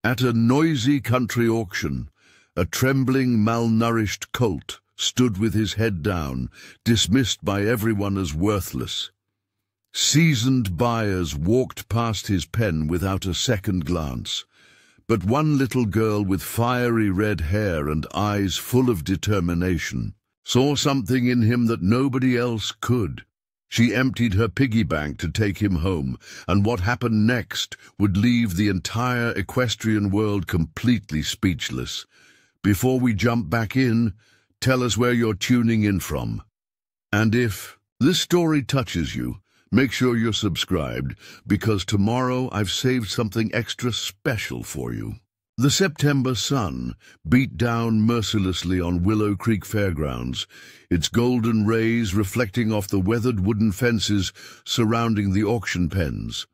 At a noisy country auction, a trembling, malnourished colt stood with his head down, dismissed by everyone as worthless. Seasoned buyers walked past his pen without a second glance, but one little girl with fiery red hair and eyes full of determination saw something in him that nobody else could. She emptied her piggy bank to take him home, and what happened next would leave the entire equestrian world completely speechless. Before we jump back in, tell us where you're tuning in from. And if this story touches you, make sure you're subscribed, because tomorrow I've saved something extra special for you. The September sun beat down mercilessly on Willow Creek Fairgrounds, its golden rays reflecting off the weathered wooden fences surrounding the auction pens.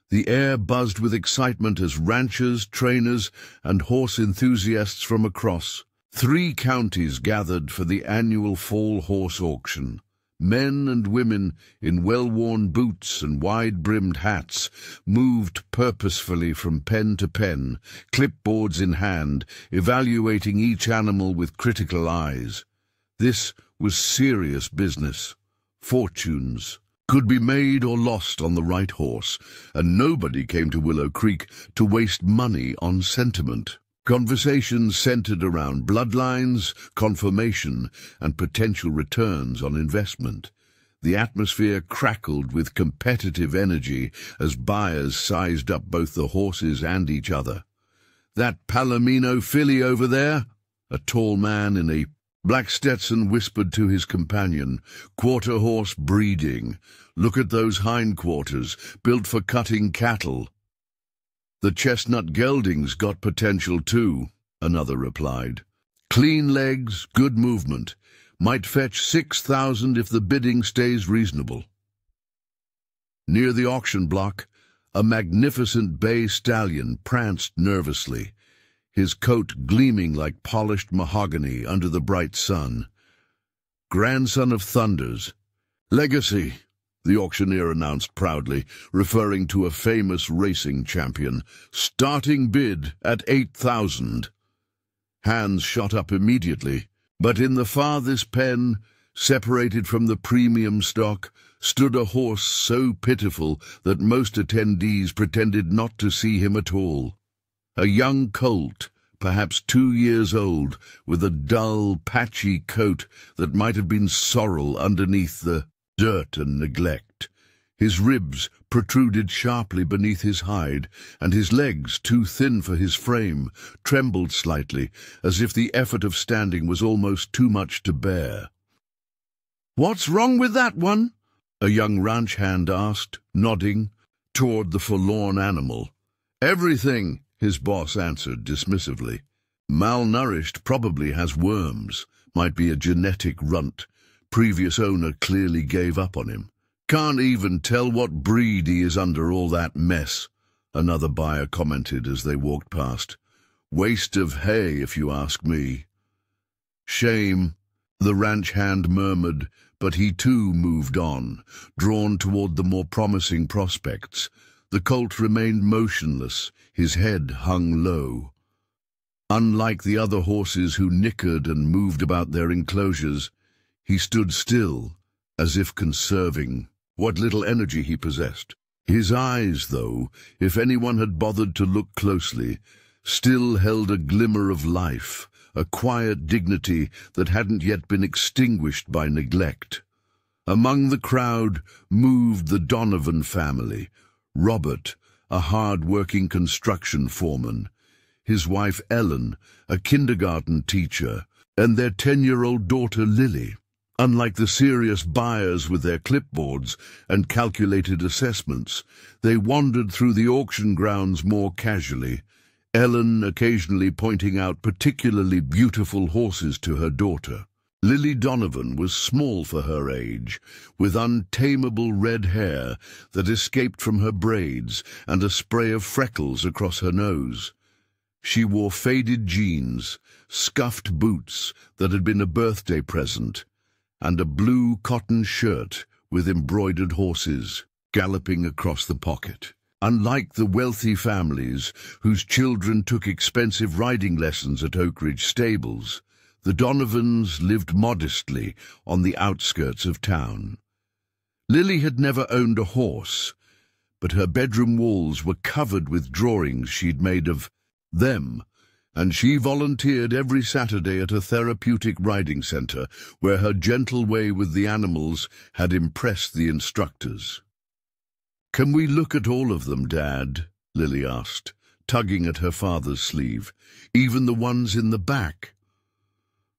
The air buzzed with excitement as ranchers, trainers, and horse enthusiasts from across 3 counties gathered for the annual fall horse auction. Men and women in well-worn boots and wide-brimmed hats moved purposefully from pen to pen, clipboards in hand, evaluating each animal with critical eyes. This was serious business. Fortunes could be made or lost on the right horse, and nobody came to Willow Creek to waste money on sentiment. Conversations centered around bloodlines, confirmation, and potential returns on investment. The atmosphere crackled with competitive energy as buyers sized up both the horses and each other. "That Palomino filly over there?" A tall man in a black Stetson whispered to his companion. "Quarter horse breeding. Look at those hindquarters, built for cutting cattle." "The chestnut gelding's got potential too," another replied. "Clean legs, good movement. Might fetch 6,000 if the bidding stays reasonable." Near the auction block, a magnificent bay stallion pranced nervously, his coat gleaming like polished mahogany under the bright sun. "Grandson of Thunders. Legacy," the auctioneer announced proudly, referring to a famous racing champion. "Starting bid at 8,000. Hands shot up immediately, but in the farthest pen, separated from the premium stock, stood a horse so pitiful that most attendees pretended not to see him at all. A young colt, perhaps 2 years old, with a dull, patchy coat that might have been sorrel underneath the dirt and neglect. His ribs protruded sharply beneath his hide, and his legs, too thin for his frame, trembled slightly, as if the effort of standing was almost too much to bear. "What's wrong with that one?" a young ranch hand asked, nodding toward the forlorn animal. "Everything," his boss answered dismissively. "Malnourished, probably has worms, might be a genetic runt. Previous owner clearly gave up on him. Can't even tell what breed he is under all that mess," another buyer commented as they walked past. "Waste of hay, if you ask me." "Shame," the ranch hand murmured, but he too moved on, drawn toward the more promising prospects. The colt remained motionless, his head hung low. Unlike the other horses who nickered and moved about their enclosures, he stood still, as if conserving what little energy he possessed. His eyes, though, if anyone had bothered to look closely, still held a glimmer of life, a quiet dignity that hadn't yet been extinguished by neglect. Among the crowd moved the Donovan family, Robert, a hard-working construction foreman, his wife Ellen, a kindergarten teacher, and their 10-year-old daughter Lily. Unlike the serious buyers with their clipboards and calculated assessments, they wandered through the auction grounds more casually, Ellen occasionally pointing out particularly beautiful horses to her daughter. Lily Donovan was small for her age, with untamable red hair that escaped from her braids and a spray of freckles across her nose. She wore faded jeans, scuffed boots that had been a birthday present, and a blue cotton shirt with embroidered horses galloping across the pocket. Unlike the wealthy families whose children took expensive riding lessons at Oak Ridge stables, the Donovans lived modestly on the outskirts of town. Lily had never owned a horse, but her bedroom walls were covered with drawings she'd made of them, and she volunteered every Saturday at a therapeutic riding center where her gentle way with the animals had impressed the instructors. "Can we look at all of them, Dad?" Lily asked, tugging at her father's sleeve. "Even the ones in the back?"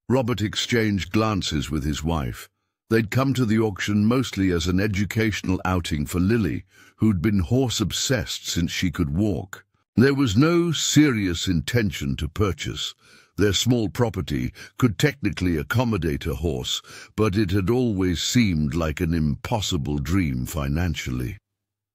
Robert exchanged glances with his wife. They'd come to the auction mostly as an educational outing for Lily, who'd been horse-obsessed since she could walk. There was no serious intention to purchase. Their small property could technically accommodate a horse, but it had always seemed like an impossible dream financially.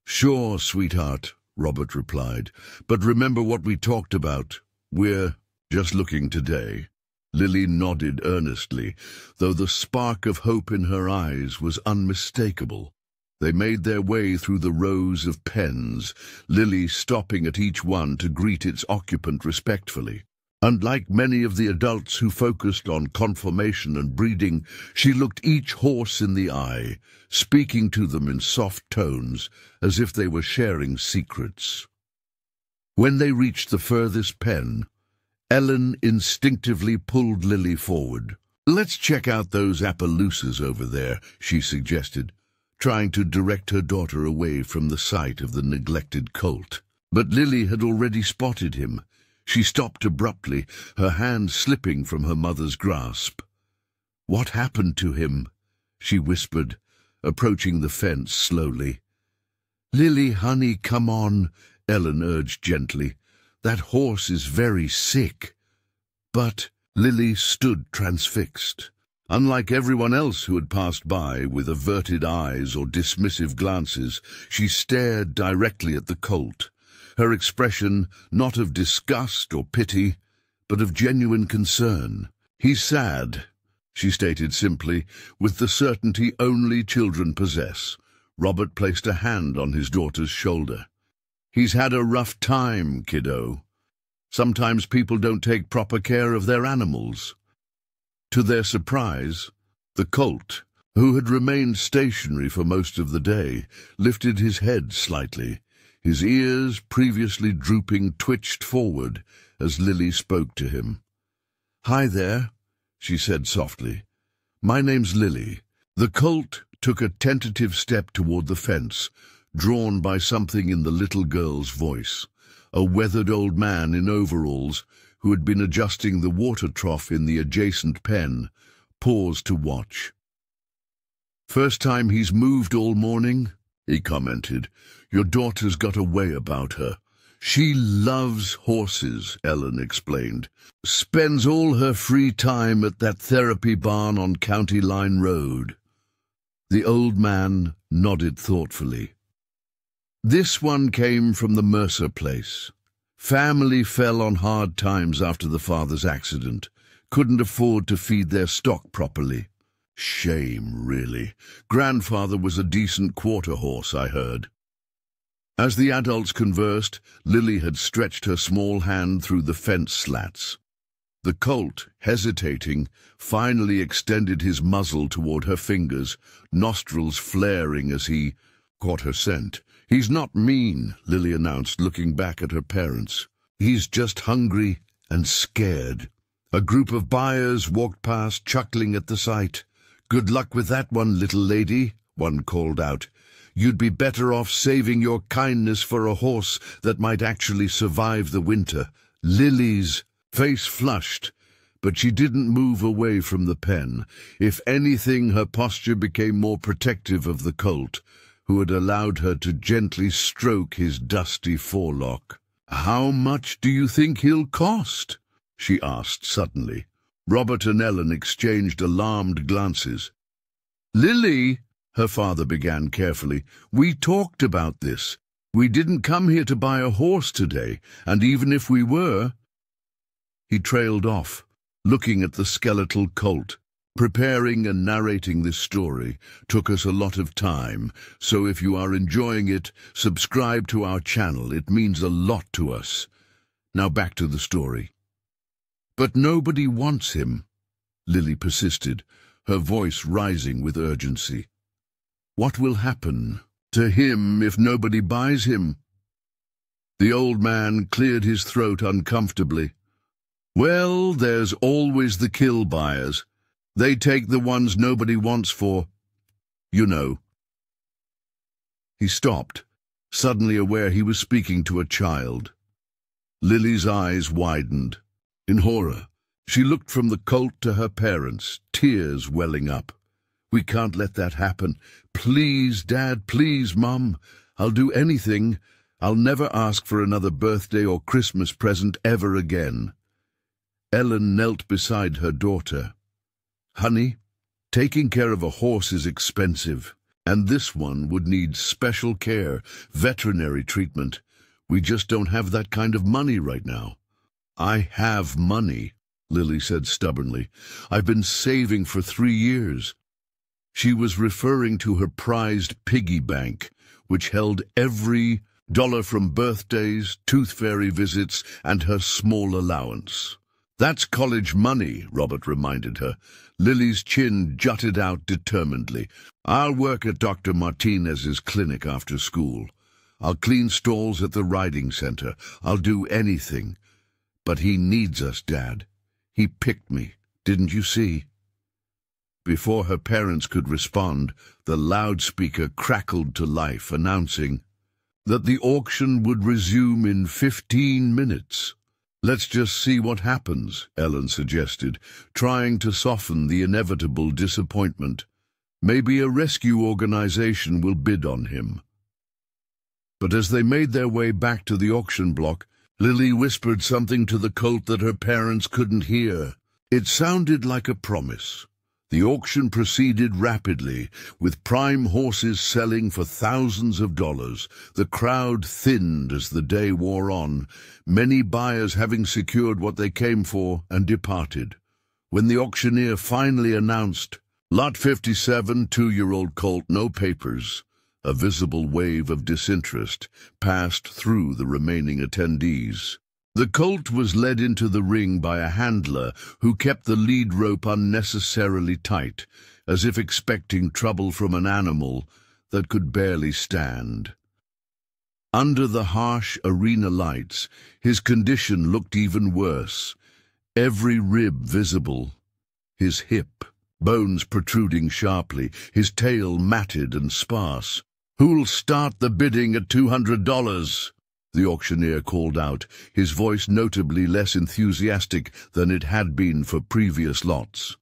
"Sure, sweetheart," Robert replied, "but remember what we talked about. We're just looking today." Lily nodded earnestly, though the spark of hope in her eyes was unmistakable. They made their way through the rows of pens, Lily stopping at each one to greet its occupant respectfully. Unlike many of the adults who focused on conformation and breeding, she looked each horse in the eye, speaking to them in soft tones, as if they were sharing secrets. When they reached the furthest pen, Ellen instinctively pulled Lily forward. "Let's check out those Appaloosas over there," she suggested, trying to direct her daughter away from the sight of the neglected colt. But Lily had already spotted him. She stopped abruptly, her hand slipping from her mother's grasp. "What happened to him?" she whispered, approaching the fence slowly. "Lily, honey, come on," Ellen urged gently. "That horse is very sick." But Lily stood transfixed. Unlike everyone else who had passed by with averted eyes or dismissive glances, she stared directly at the colt, her expression not of disgust or pity, but of genuine concern. "He's sad," she stated simply, with the certainty only children possess. Robert placed a hand on his daughter's shoulder. "He's had a rough time, kiddo. Sometimes people don't take proper care of their animals." To their surprise, the colt, who had remained stationary for most of the day, lifted his head slightly. His ears, previously drooping, twitched forward as Lily spoke to him. "Hi there," she said softly. "My name's Lily." The colt took a tentative step toward the fence, drawn by something in the little girl's voice. A weathered old man in overalls, who had been adjusting the water trough in the adjacent pen, paused to watch. "First time he's moved all morning," he commented. "Your daughter's got a way about her." "She loves horses," Ellen explained. "Spends all her free time at that therapy barn on County Line Road." The old man nodded thoughtfully. "This one came from the Mercer place. Family fell on hard times after the father's accident. Couldn't afford to feed their stock properly. Shame, really. Grandfather was a decent quarter horse, I heard." As the adults conversed, Lily had stretched her small hand through the fence slats. The colt, hesitating, finally extended his muzzle toward her fingers, nostrils flaring as he caught her scent. "He's not mean," Lily announced, looking back at her parents. "He's just hungry and scared." A group of buyers walked past, chuckling at the sight. "Good luck with that one, little lady," one called out. "You'd be better off saving your kindness for a horse that might actually survive the winter." Lily's face flushed, but she didn't move away from the pen. If anything, her posture became more protective of the colt, who had allowed her to gently stroke his dusty forelock. "How much do you think he'll cost?" she asked suddenly. Robert and Ellen exchanged alarmed glances. "Lily," her father began carefully, "we talked about this. We didn't come here to buy a horse today, and even if we were—" He trailed off, looking at the skeletal colt, Preparing and narrating this story took us a lot of time, so if you are enjoying it, subscribe to our channel. It means a lot to us. Now back to the story. "But nobody wants him," Lily persisted, her voice rising with urgency. "What will happen to him if nobody buys him?" The old man cleared his throat uncomfortably. "Well, there's always the kill buyers. They take the ones nobody wants for, you know." He stopped, suddenly aware he was speaking to a child. Lily's eyes widened. In horror, she looked from the colt to her parents, tears welling up. "We can't let that happen. Please, Dad, please, Mum. I'll do anything. I'll never ask for another birthday or Christmas present ever again." Ellen knelt beside her daughter. "Honey, taking care of a horse is expensive, and this one would need special care, veterinary treatment. We just don't have that kind of money right now." "I have money," Lily said stubbornly. "I've been saving for 3 years. She was referring to her prized piggy bank, which held every dollar from birthdays, tooth fairy visits, and her small allowance. "That's college money," Robert reminded her. Lily's chin jutted out determinedly. "I'll work at Dr. Martinez's clinic after school. I'll clean stalls at the riding center. I'll do anything. But he needs us, Dad. He picked me, didn't you see?" Before her parents could respond, the loudspeaker crackled to life, announcing that the auction would resume in 15 minutes. "Let's just see what happens," Ellen suggested, trying to soften the inevitable disappointment. "Maybe a rescue organization will bid on him." But as they made their way back to the auction block, Lily whispered something to the colt that her parents couldn't hear. It sounded like a promise. The auction proceeded rapidly, with prime horses selling for thousands of dollars. The crowd thinned as the day wore on, many buyers having secured what they came for and departed. When the auctioneer finally announced, "Lot 57, 2-year-old colt, no papers," a visible wave of disinterest passed through the remaining attendees. The colt was led into the ring by a handler who kept the lead rope unnecessarily tight, as if expecting trouble from an animal that could barely stand. Under the harsh arena lights, his condition looked even worse. Every rib visible, his hip, bones protruding sharply, his tail matted and sparse. "Who'll start the bidding at $200? The auctioneer called out, his voice notably less enthusiastic than it had been for previous lots.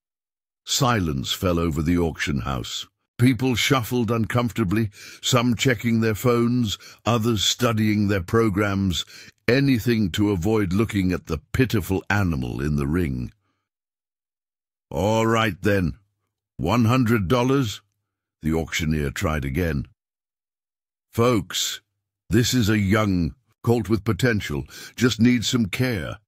Silence fell over the auction house. People shuffled uncomfortably, some checking their phones, others studying their programs, anything to avoid looking at the pitiful animal in the ring. "All right, then. $100? The auctioneer tried again. "Folks, this is a young colt with potential, just needs some care."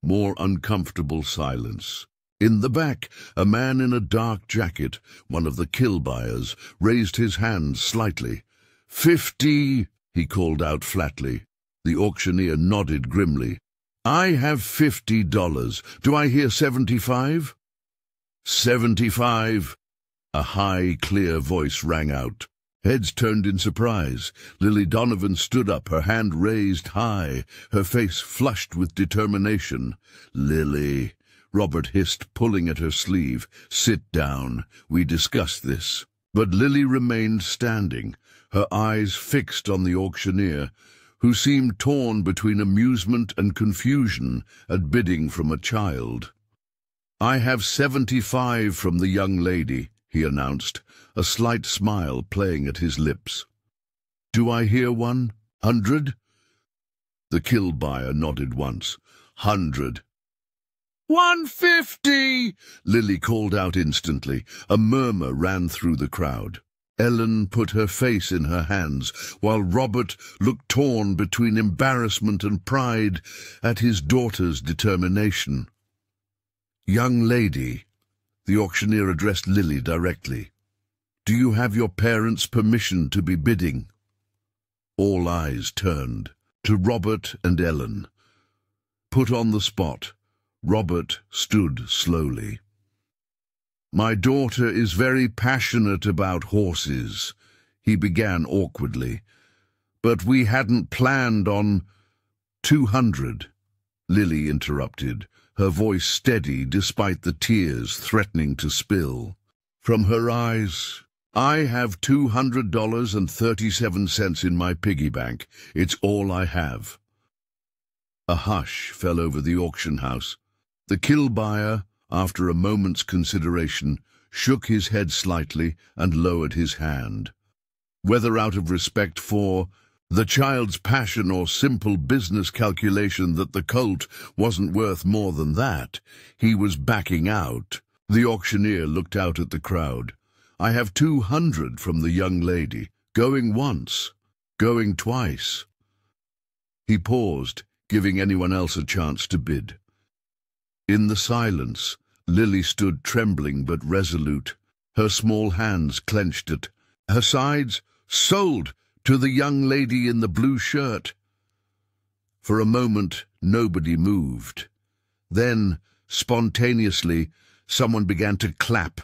More uncomfortable silence. In the back, a man in a dark jacket, one of the kill buyers, raised his hand slightly. "50, he called out flatly. The auctioneer nodded grimly. "I have $50. Do I hear 75? 75. A high, clear voice rang out. Heads turned in surprise. Lily Donovan stood up, her hand raised high, her face flushed with determination. "Lily," Robert hissed, pulling at her sleeve. "Sit down. We discussed this." But Lily remained standing, her eyes fixed on the auctioneer, who seemed torn between amusement and confusion at bidding from a child. "I have 75 from the young lady," he announced, a slight smile playing at his lips. "Do I hear 100? The kill buyer nodded once. 100. 150! Lily called out instantly. A murmur ran through the crowd. Ellen put her face in her hands, while Robert looked torn between embarrassment and pride at his daughter's determination. "Young lady," The auctioneer addressed Lily directly. "Do you have your parents' permission to be bidding?" All eyes turned to Robert and Ellen. Put on the spot, Robert stood slowly. "My daughter is very passionate about horses," he began awkwardly. "But we hadn't planned on 200. Lily interrupted, her voice steady despite the tears threatening to spill. From her eyes, "I have $200.37 in my piggy bank. It's all I have." A hush fell over the auction house. The kill buyer, after a moment's consideration, shook his head slightly and lowered his hand. Whether out of respect for the child's passion or simple business calculation that the colt wasn't worth more than that, he was backing out. The auctioneer looked out at the crowd. "I have 200 from the young lady. Going once. Going twice." He paused, giving anyone else a chance to bid. In the silence, Lily stood trembling but resolute. Her small hands clenched at her sides. "Sold to the young lady in the blue shirt." For a moment, nobody moved. Then, spontaneously, someone began to clap.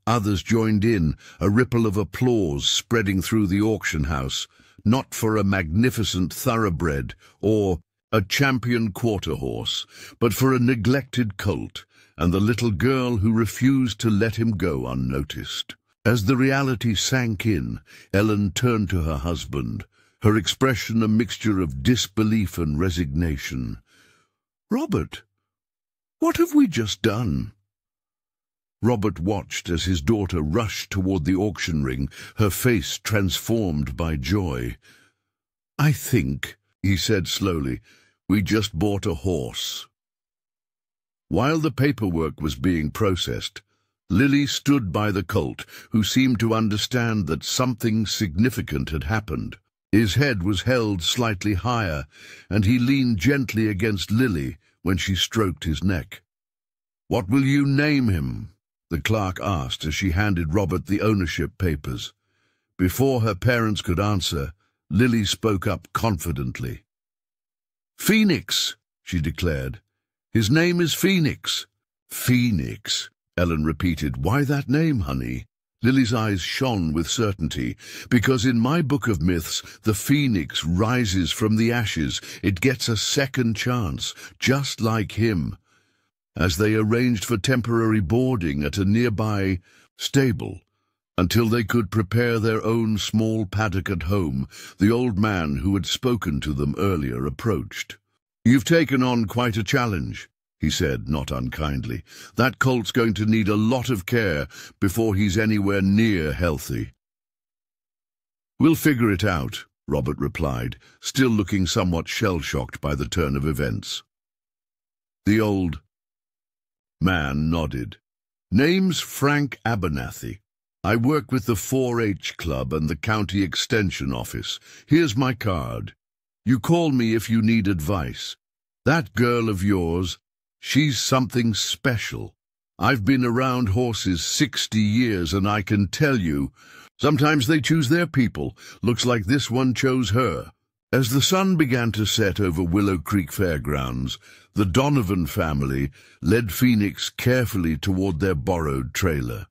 Others joined in, a ripple of applause spreading through the auction house, not for a magnificent thoroughbred or a champion quarter horse, but for a neglected colt and the little girl who refused to let him go unnoticed. As the reality sank in, Ellen turned to her husband, her expression a mixture of disbelief and resignation. "Robert, what have we just done?" Robert watched as his daughter rushed toward the auction ring, her face transformed by joy. "I think," he said slowly, "we just bought a horse." While the paperwork was being processed, Lily stood by the colt, who seemed to understand that something significant had happened. His head was held slightly higher, and he leaned gently against Lily when she stroked his neck. "What will you name him?" the clerk asked as she handed Robert the ownership papers. Before her parents could answer, Lily spoke up confidently. "Phoenix," she declared. "His name is Phoenix." "Phoenix," Ellen repeated. "Why that name, honey?" Lily's eyes shone with certainty. "Because in my book of myths, the phoenix rises from the ashes. It gets a second chance, just like him." As they arranged for temporary boarding at a nearby stable, until they could prepare their own small paddock at home, the old man who had spoken to them earlier approached. "You've taken on quite a challenge," he said, not unkindly. "That colt's going to need a lot of care before he's anywhere near healthy." "We'll figure it out," Robert replied, still looking somewhat shell-shocked by the turn of events. The old man nodded. "Name's Frank Abernathy. I work with the 4-H Club and the County Extension Office. Here's my card. You call me if you need advice. That girl of yours, she's something special. I've been around horses 60 years, and I can tell you, sometimes they choose their people. Looks like this one chose her." As the sun began to set over Willow Creek Fairgrounds, the Donovan family led Phoenix carefully toward their borrowed trailer.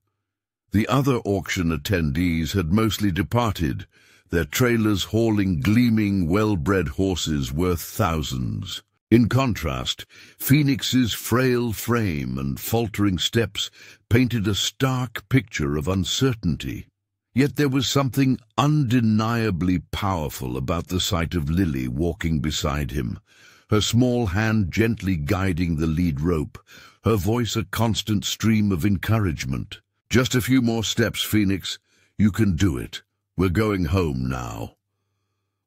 The other auction attendees had mostly departed, their trailers hauling gleaming, well-bred horses worth thousands. In contrast, Phoenix's frail frame and faltering steps painted a stark picture of uncertainty. Yet there was something undeniably powerful about the sight of Lily walking beside him, her small hand gently guiding the lead rope, her voice a constant stream of encouragement. "Just a few more steps, Phoenix. You can do it. We're going home now."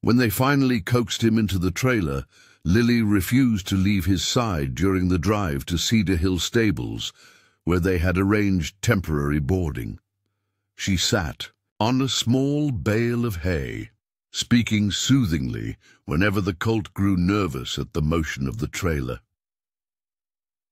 When they finally coaxed him into the trailer, Lily refused to leave his side during the drive to Cedar Hill Stables, where they had arranged temporary boarding. She sat on a small bale of hay, speaking soothingly whenever the colt grew nervous at the motion of the trailer.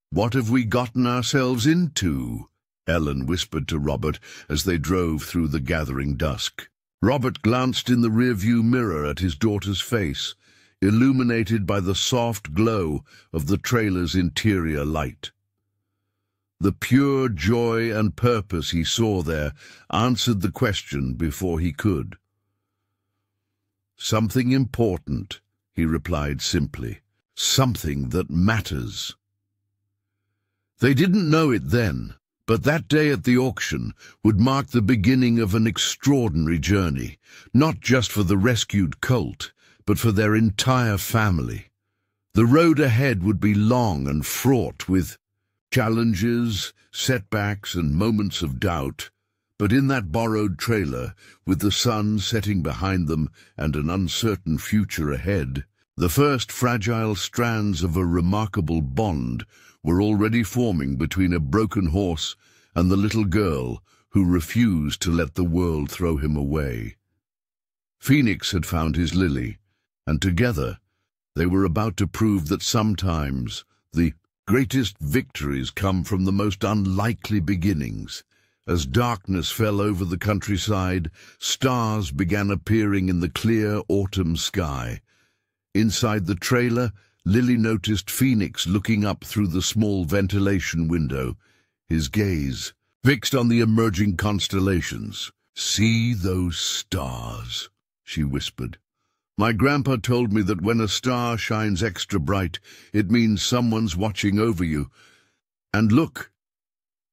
"What have we gotten ourselves into?" Ellen whispered to Robert as they drove through the gathering dusk. Robert glanced in the rearview mirror at his daughter's face, illuminated by the soft glow of the trailer's interior light. The pure joy and purpose he saw there answered the question before he could. "Something important," he replied simply. "Something that matters." They didn't know it then, but that day at the auction would mark the beginning of an extraordinary journey, not just for the rescued colt, but for their entire family. The road ahead would be long and fraught with challenges, setbacks, and moments of doubt, but in that borrowed trailer, with the sun setting behind them and an uncertain future ahead, the first fragile strands of a remarkable bond were already forming between a broken horse and the little girl who refused to let the world throw him away. Phoenix had found his Lily, and together they were about to prove that sometimes the greatest victories come from the most unlikely beginnings. As darkness fell over the countryside, stars began appearing in the clear autumn sky. Inside the trailer, Lily noticed Phoenix looking up through the small ventilation window, his gaze fixed on the emerging constellations. "See those stars," she whispered. "My grandpa told me that when a star shines extra bright, it means someone's watching over you. And look,"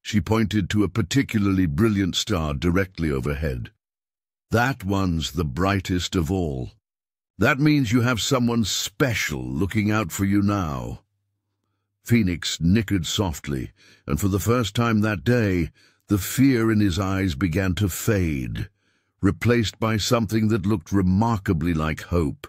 she pointed to a particularly brilliant star directly overhead. "That one's the brightest of all. That means you have someone special looking out for you now." Phoenix nickered softly, and for the first time that day, the fear in his eyes began to fade, replaced by something that looked remarkably like hope.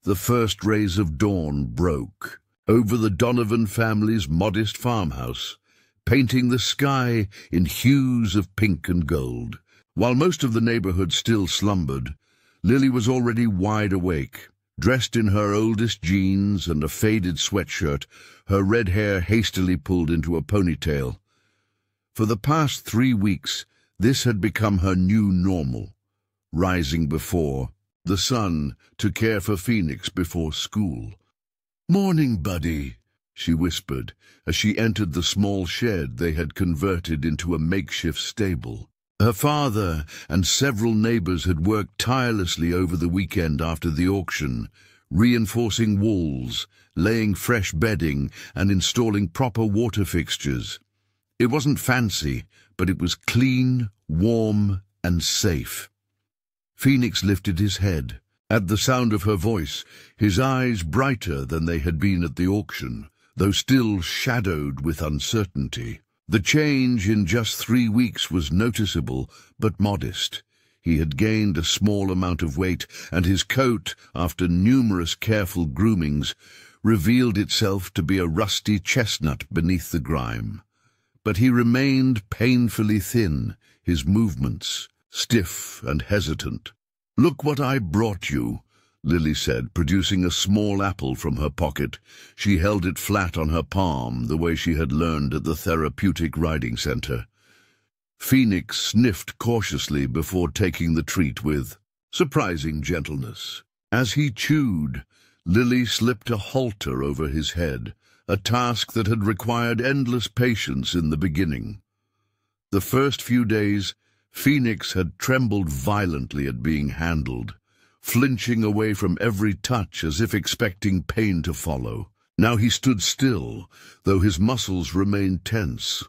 The first rays of dawn broke over the Donovan family's modest farmhouse, painting the sky in hues of pink and gold. While most of the neighborhood still slumbered, Lily was already wide awake. Dressed in her oldest jeans and a faded sweatshirt, her red hair hastily pulled into a ponytail. For the past 3 weeks, this had become her new normal, rising before the sun to care for Phoenix before school. "Morning, buddy," she whispered as she entered the small shed they had converted into a makeshift stable. Her father and several neighbors had worked tirelessly over the weekend after the auction, reinforcing walls, laying fresh bedding, and installing proper water fixtures. It wasn't fancy, but it was clean, warm, and safe. Phoenix lifted his head. At the sound of her voice, his eyes brighter than they had been at the auction, though still shadowed with uncertainty. The change in just 3 weeks was noticeable, but modest. He had gained a small amount of weight, and his coat, after numerous careful groomings, revealed itself to be a rusty chestnut beneath the grime. But he remained painfully thin, his movements stiff and hesitant. "Look what I brought you," Lily said, producing a small apple from her pocket. She held it flat on her palm, the way she had learned at the therapeutic riding center. Phoenix sniffed cautiously before taking the treat with surprising gentleness. As he chewed, Lily slipped a halter over his head, a task that had required endless patience in the beginning. The first few days, Phoenix had trembled violently at being handled, flinching away from every touch as if expecting pain to follow. Now he stood still, though his muscles remained tense.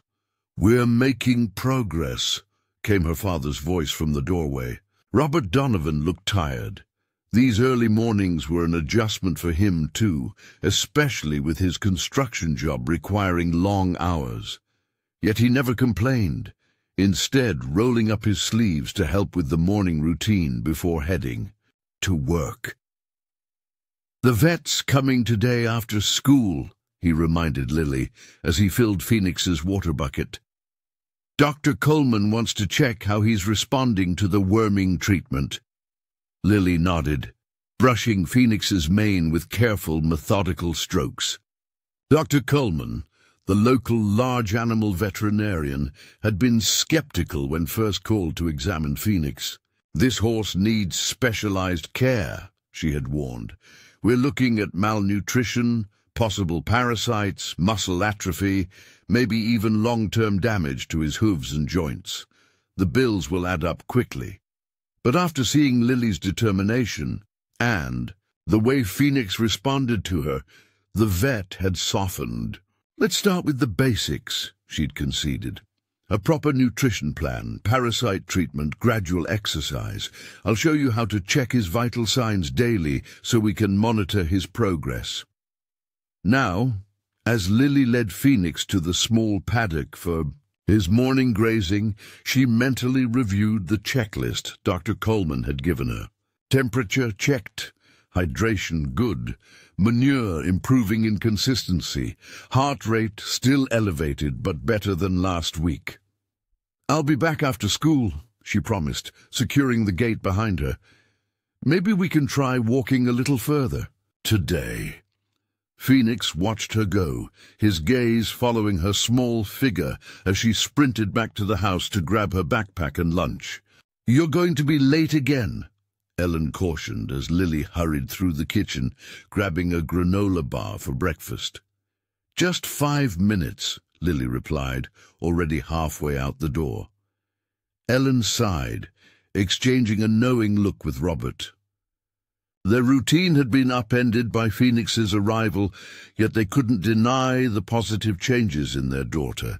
"We're making progress," came her father's voice from the doorway. Robert Donovan looked tired. These early mornings were an adjustment for him, too, especially with his construction job requiring long hours. Yet he never complained, instead rolling up his sleeves to help with the morning routine before heading to work. "The vet's coming today after school," he reminded Lily as he filled Phoenix's water bucket. "Dr. Coleman wants to check how he's responding to the worming treatment." Lily nodded, brushing Phoenix's mane with careful, methodical strokes. "Dr. Coleman, The local large animal veterinarian had been skeptical when first called to examine Phoenix. "This horse needs specialized care," she had warned. "We're looking at malnutrition, possible parasites, muscle atrophy, maybe even long-term damage to his hooves and joints. The bills will add up quickly." But after seeing Lily's determination and the way Phoenix responded to her, the vet had softened. "Let's start with the basics," she'd conceded. "A proper nutrition plan, parasite treatment, gradual exercise. I'll show you how to check his vital signs daily so we can monitor his progress." Now, as Lily led Phoenix to the small paddock for his morning grazing, she mentally reviewed the checklist Dr. Coleman had given her. Temperature checked, hydration good, manure improving in consistency, heart rate still elevated but better than last week. "I'll be back after school," she promised, securing the gate behind her. "Maybe we can try walking a little further today." Phoenix watched her go, his gaze following her small figure as she sprinted back to the house to grab her backpack and lunch. "You're going to be late again," Ellen cautioned as Lily hurried through the kitchen, grabbing a granola bar for breakfast. "Just 5 minutes," Lily replied, already halfway out the door. Ellen sighed, exchanging a knowing look with Robert. Their routine had been upended by Phoenix's arrival, yet they couldn't deny the positive changes in their daughter.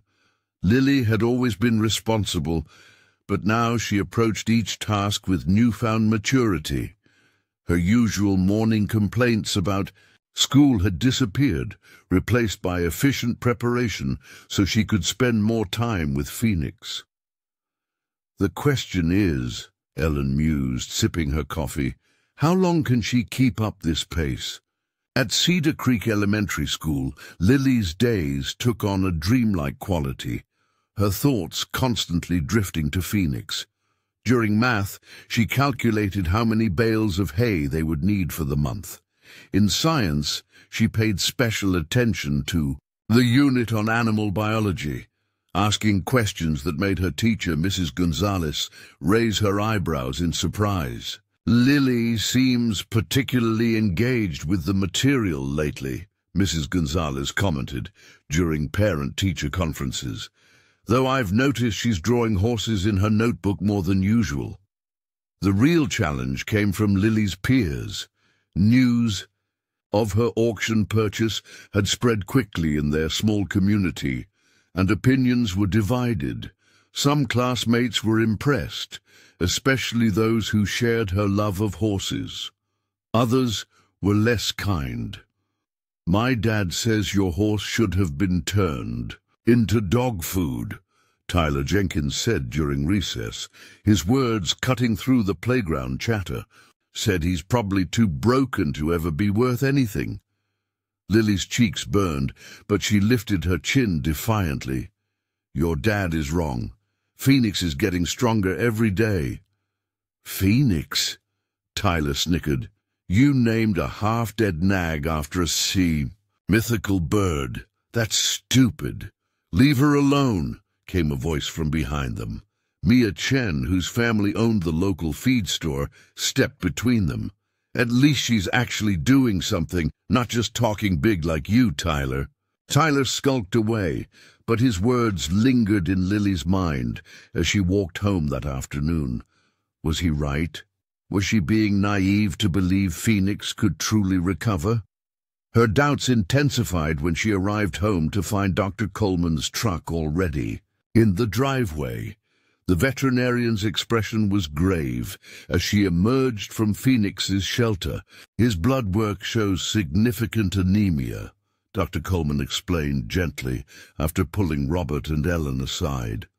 Lily had always been responsible, but now she approached each task with newfound maturity. Her usual morning complaints about school had disappeared, replaced by efficient preparation so she could spend more time with Phoenix. "The question is," Ellen mused, sipping her coffee, "how long can she keep up this pace?" At Cedar Creek Elementary School, Lily's days took on a dreamlike quality, her thoughts constantly drifting to Phoenix. During math, she calculated how many bales of hay they would need for the month. In science, she paid special attention to the unit on animal biology, asking questions that made her teacher, Mrs. Gonzalez, raise her eyebrows in surprise. "Lily seems particularly engaged with the material lately," Mrs. Gonzalez commented during parent-teacher conferences, "though I've noticed she's drawing horses in her notebook more than usual." The real challenge came from Lily's peers. News of her auction purchase had spread quickly in their small community, and opinions were divided. Some classmates were impressed, especially those who shared her love of horses. Others were less kind. "My dad says your horse should have been turned into dog food," Tyler Jenkins said during recess, his words cutting through the playground chatter. "Said he's probably too broken to ever be worth anything." Lily's cheeks burned, but she lifted her chin defiantly. "Your dad is wrong. Phoenix is getting stronger every day." "Phoenix?" Tyler snickered. "You named a half-dead nag after a mythical bird. That's stupid." "Leave her alone," came a voice from behind them. Mia Chen, whose family owned the local feed store, stepped between them. "At least she's actually doing something, not just talking big like you, Tyler." Tyler skulked away, but his words lingered in Lily's mind as she walked home that afternoon. Was he right? Was she being naive to believe Phoenix could truly recover? Her doubts intensified when she arrived home to find Dr. Coleman's truck already in the driveway. The veterinarian's expression was grave as she emerged from Phoenix's shelter. "His blood work shows significant anemia," Dr. Coleman explained gently after pulling Robert and Ellen aside.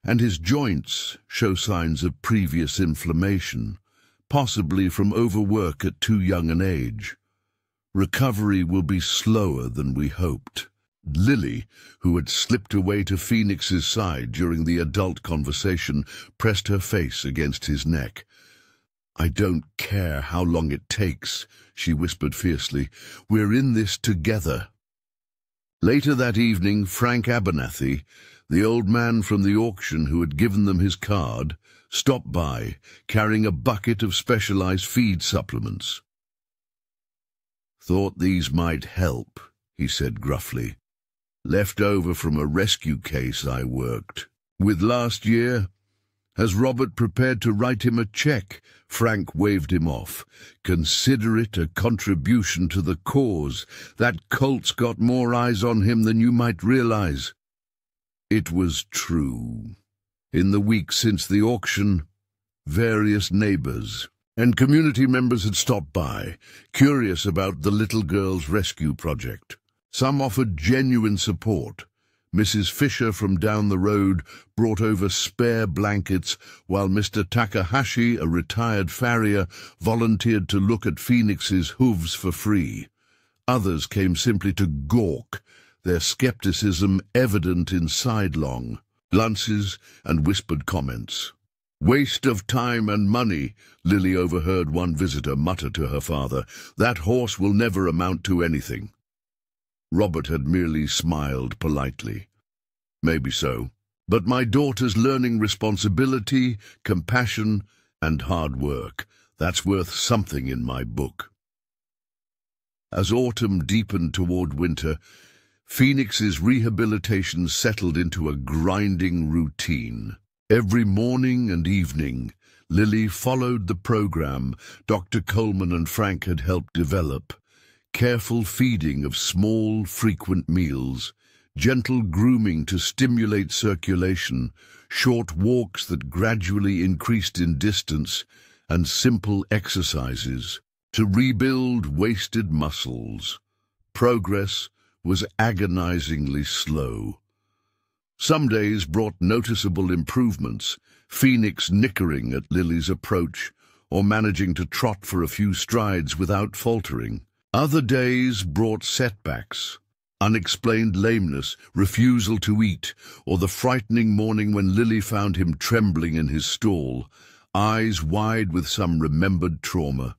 "And his joints show signs of previous inflammation, possibly from overwork at too young an age. Recovery will be slower than we hoped." Lily, who had slipped away to Phoenix's side during the adult conversation, pressed her face against his neck. "I don't care how long it takes," she whispered fiercely. "We're in this together." Later that evening, Frank Abernathy, the old man from the auction who had given them his card, stopped by, carrying a bucket of specialized feed supplements. "Thought these might help," he said gruffly. "Left over from a rescue case I worked with last year." Has Robert prepared to write him a check? Frank waved him off. "Consider it a contribution to the cause. That colt's got more eyes on him than you might realize." It was true. In the weeks since the auction, various neighbors and community members had stopped by, curious about the little girl's rescue project. Some offered genuine support. Mrs. Fisher from down the road brought over spare blankets, while Mr. Takahashi, a retired farrier, volunteered to look at Phoenix's hooves for free. Others came simply to gawk, their skepticism evident in sidelong glances and whispered comments. "Waste of time and money," Lily overheard one visitor mutter to her father. "That horse will never amount to anything." Robert had merely smiled politely. "Maybe so, but my daughter's learning responsibility, compassion, and hard work. That's worth something in my book." As autumn deepened toward winter, Phoenix's rehabilitation settled into a grinding routine. Every morning and evening, Lily followed the program Dr. Coleman and Frank had helped develop. Careful feeding of small, frequent meals, gentle grooming to stimulate circulation, short walks that gradually increased in distance, and simple exercises to rebuild wasted muscles. Progress was agonizingly slow. Some days brought noticeable improvements, Phoenix nickering at Lily's approach, or managing to trot for a few strides without faltering. Other days brought setbacks, unexplained lameness, refusal to eat, or the frightening morning when Lily found him trembling in his stall, eyes wide with some remembered trauma.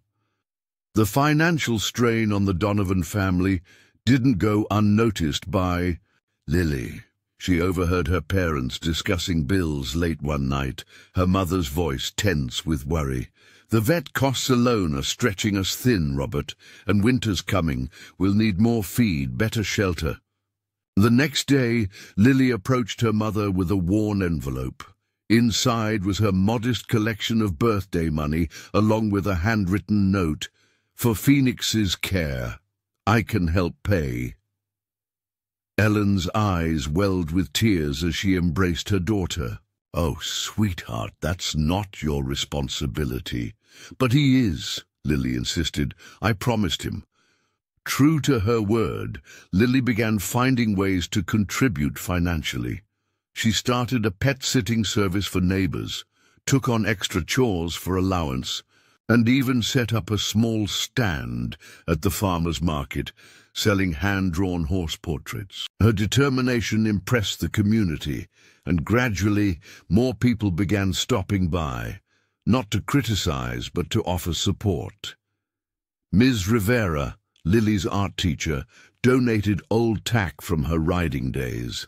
The financial strain on the Donovan family didn't go unnoticed by Lily. She overheard her parents discussing bills late one night, her mother's voice tense with worry. "The vet costs alone are stretching us thin, Robert, and winter's coming. We'll need more feed, better shelter." The next day, Lily approached her mother with a worn envelope. Inside was her modest collection of birthday money, along with a handwritten note. "For Phoenix's care, I can help pay." Ellen's eyes welled with tears as she embraced her daughter. "Oh, sweetheart, that's not your responsibility." "But he is," Lily insisted. "I promised him." True to her word, Lily began finding ways to contribute financially. She started a pet-sitting service for neighbors, took on extra chores for allowance, and even set up a small stand at the farmer's market, selling hand-drawn horse portraits. Her determination impressed the community, and gradually more people began stopping by, not to criticize but to offer support. Ms. Rivera, Lily's art teacher, donated old tack from her riding days.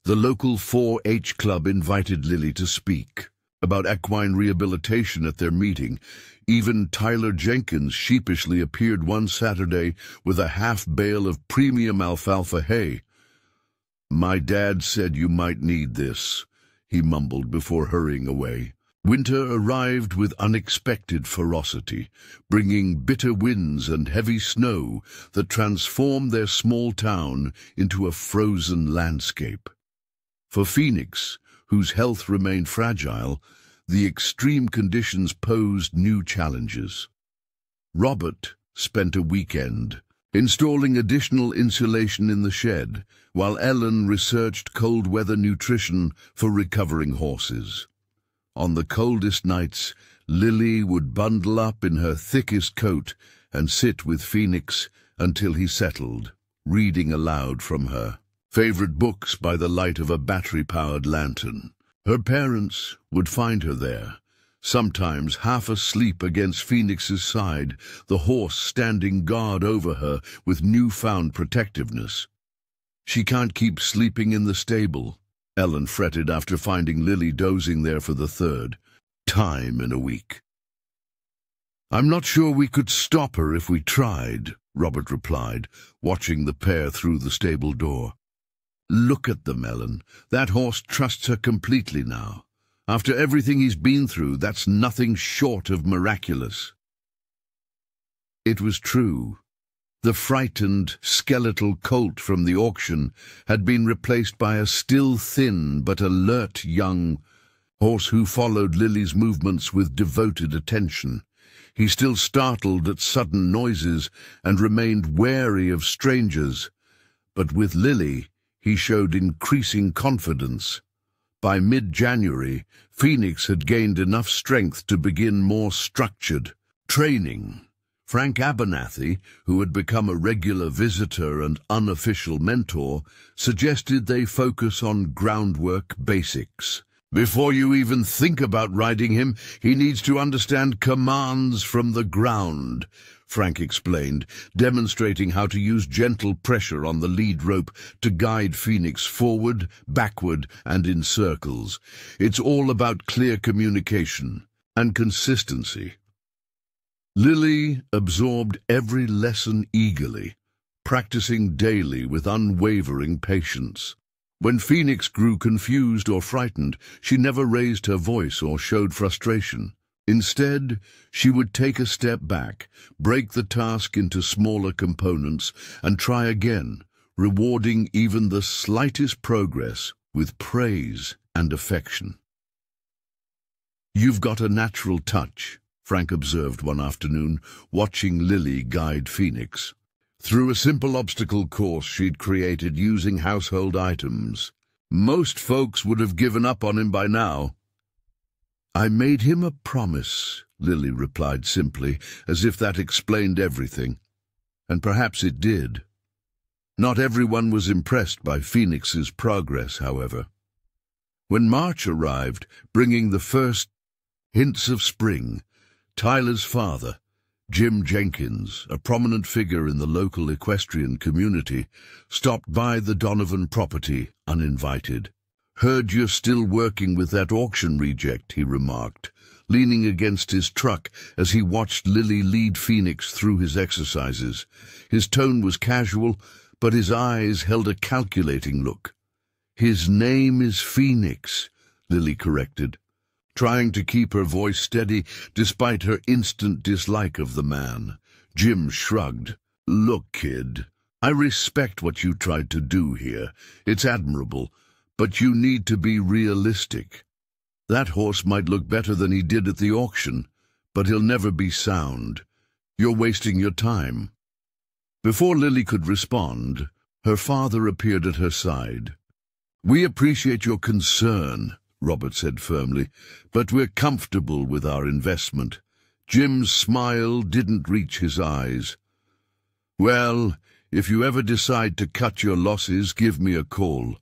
The local 4-H club invited Lily to speak about equine rehabilitation at their meeting. Even Tyler Jenkins sheepishly appeared one Saturday with a half-bale of premium alfalfa hay. "My dad said you might need this," he mumbled before hurrying away. Winter arrived with unexpected ferocity, bringing bitter winds and heavy snow that transformed their small town into a frozen landscape. For Phoenix, whose health remained fragile, the extreme conditions posed new challenges. Robert spent a weekend installing additional insulation in the shed, while Ellen researched cold-weather nutrition for recovering horses. On the coldest nights, Lily would bundle up in her thickest coat and sit with Phoenix until he settled, reading aloud from her favorite books by the light of a battery-powered lantern. Her parents would find her there, sometimes half asleep against Phoenix's side, the horse standing guard over her with newfound protectiveness. She can't keep sleeping in the stable, Ellen fretted after finding Lily dozing there for the third time in a week. I'm not sure we could stop her if we tried, Robert replied, watching the pair through the stable door. Look at them, Ellen. That horse trusts her completely now. After everything he's been through, that's nothing short of miraculous. It was true. The frightened, skeletal colt from the auction had been replaced by a still thin but alert young horse who followed Lily's movements with devoted attention. He still startled at sudden noises and remained wary of strangers, but with Lily he showed increasing confidence. By mid-January, Phoenix had gained enough strength to begin more structured training. Frank Abernathy, who had become a regular visitor and unofficial mentor, suggested they focus on groundwork basics. Before you even think about riding him, he needs to understand commands from the ground, Frank explained, demonstrating how to use gentle pressure on the lead rope to guide Phoenix forward, backward, and in circles. It's all about clear communication and consistency. Lily absorbed every lesson eagerly, practicing daily with unwavering patience. When Phoenix grew confused or frightened, she never raised her voice or showed frustration. Instead, she would take a step back, break the task into smaller components, and try again, rewarding even the slightest progress with praise and affection. You've got a natural touch, Frank observed one afternoon, watching Lily guide Phoenix. Through a simple obstacle course she'd created using household items. Most folks would have given up on him by now. I made him a promise, Lily replied simply, as if that explained everything. And perhaps it did. Not everyone was impressed by Phoenix's progress, however. When March arrived, bringing the first hints of spring, Tyler's father, Jim Jenkins, a prominent figure in the local equestrian community, stopped by the Donovan property uninvited. Heard you're still working with that auction reject, he remarked, leaning against his truck as he watched Lily lead Phoenix through his exercises. His tone was casual, but his eyes held a calculating look. His name is Phoenix, Lily corrected, trying to keep her voice steady despite her instant dislike of the man. Jim shrugged. Look, kid, I respect what you tried to do here. It's admirable, but you need to be realistic. That horse might look better than he did at the auction, but he'll never be sound. You're wasting your time. Before Lily could respond, her father appeared at her side. We appreciate your concern, Robert said firmly, but we're comfortable with our investment. Jim's smile didn't reach his eyes. Well, if you ever decide to cut your losses, give me a call.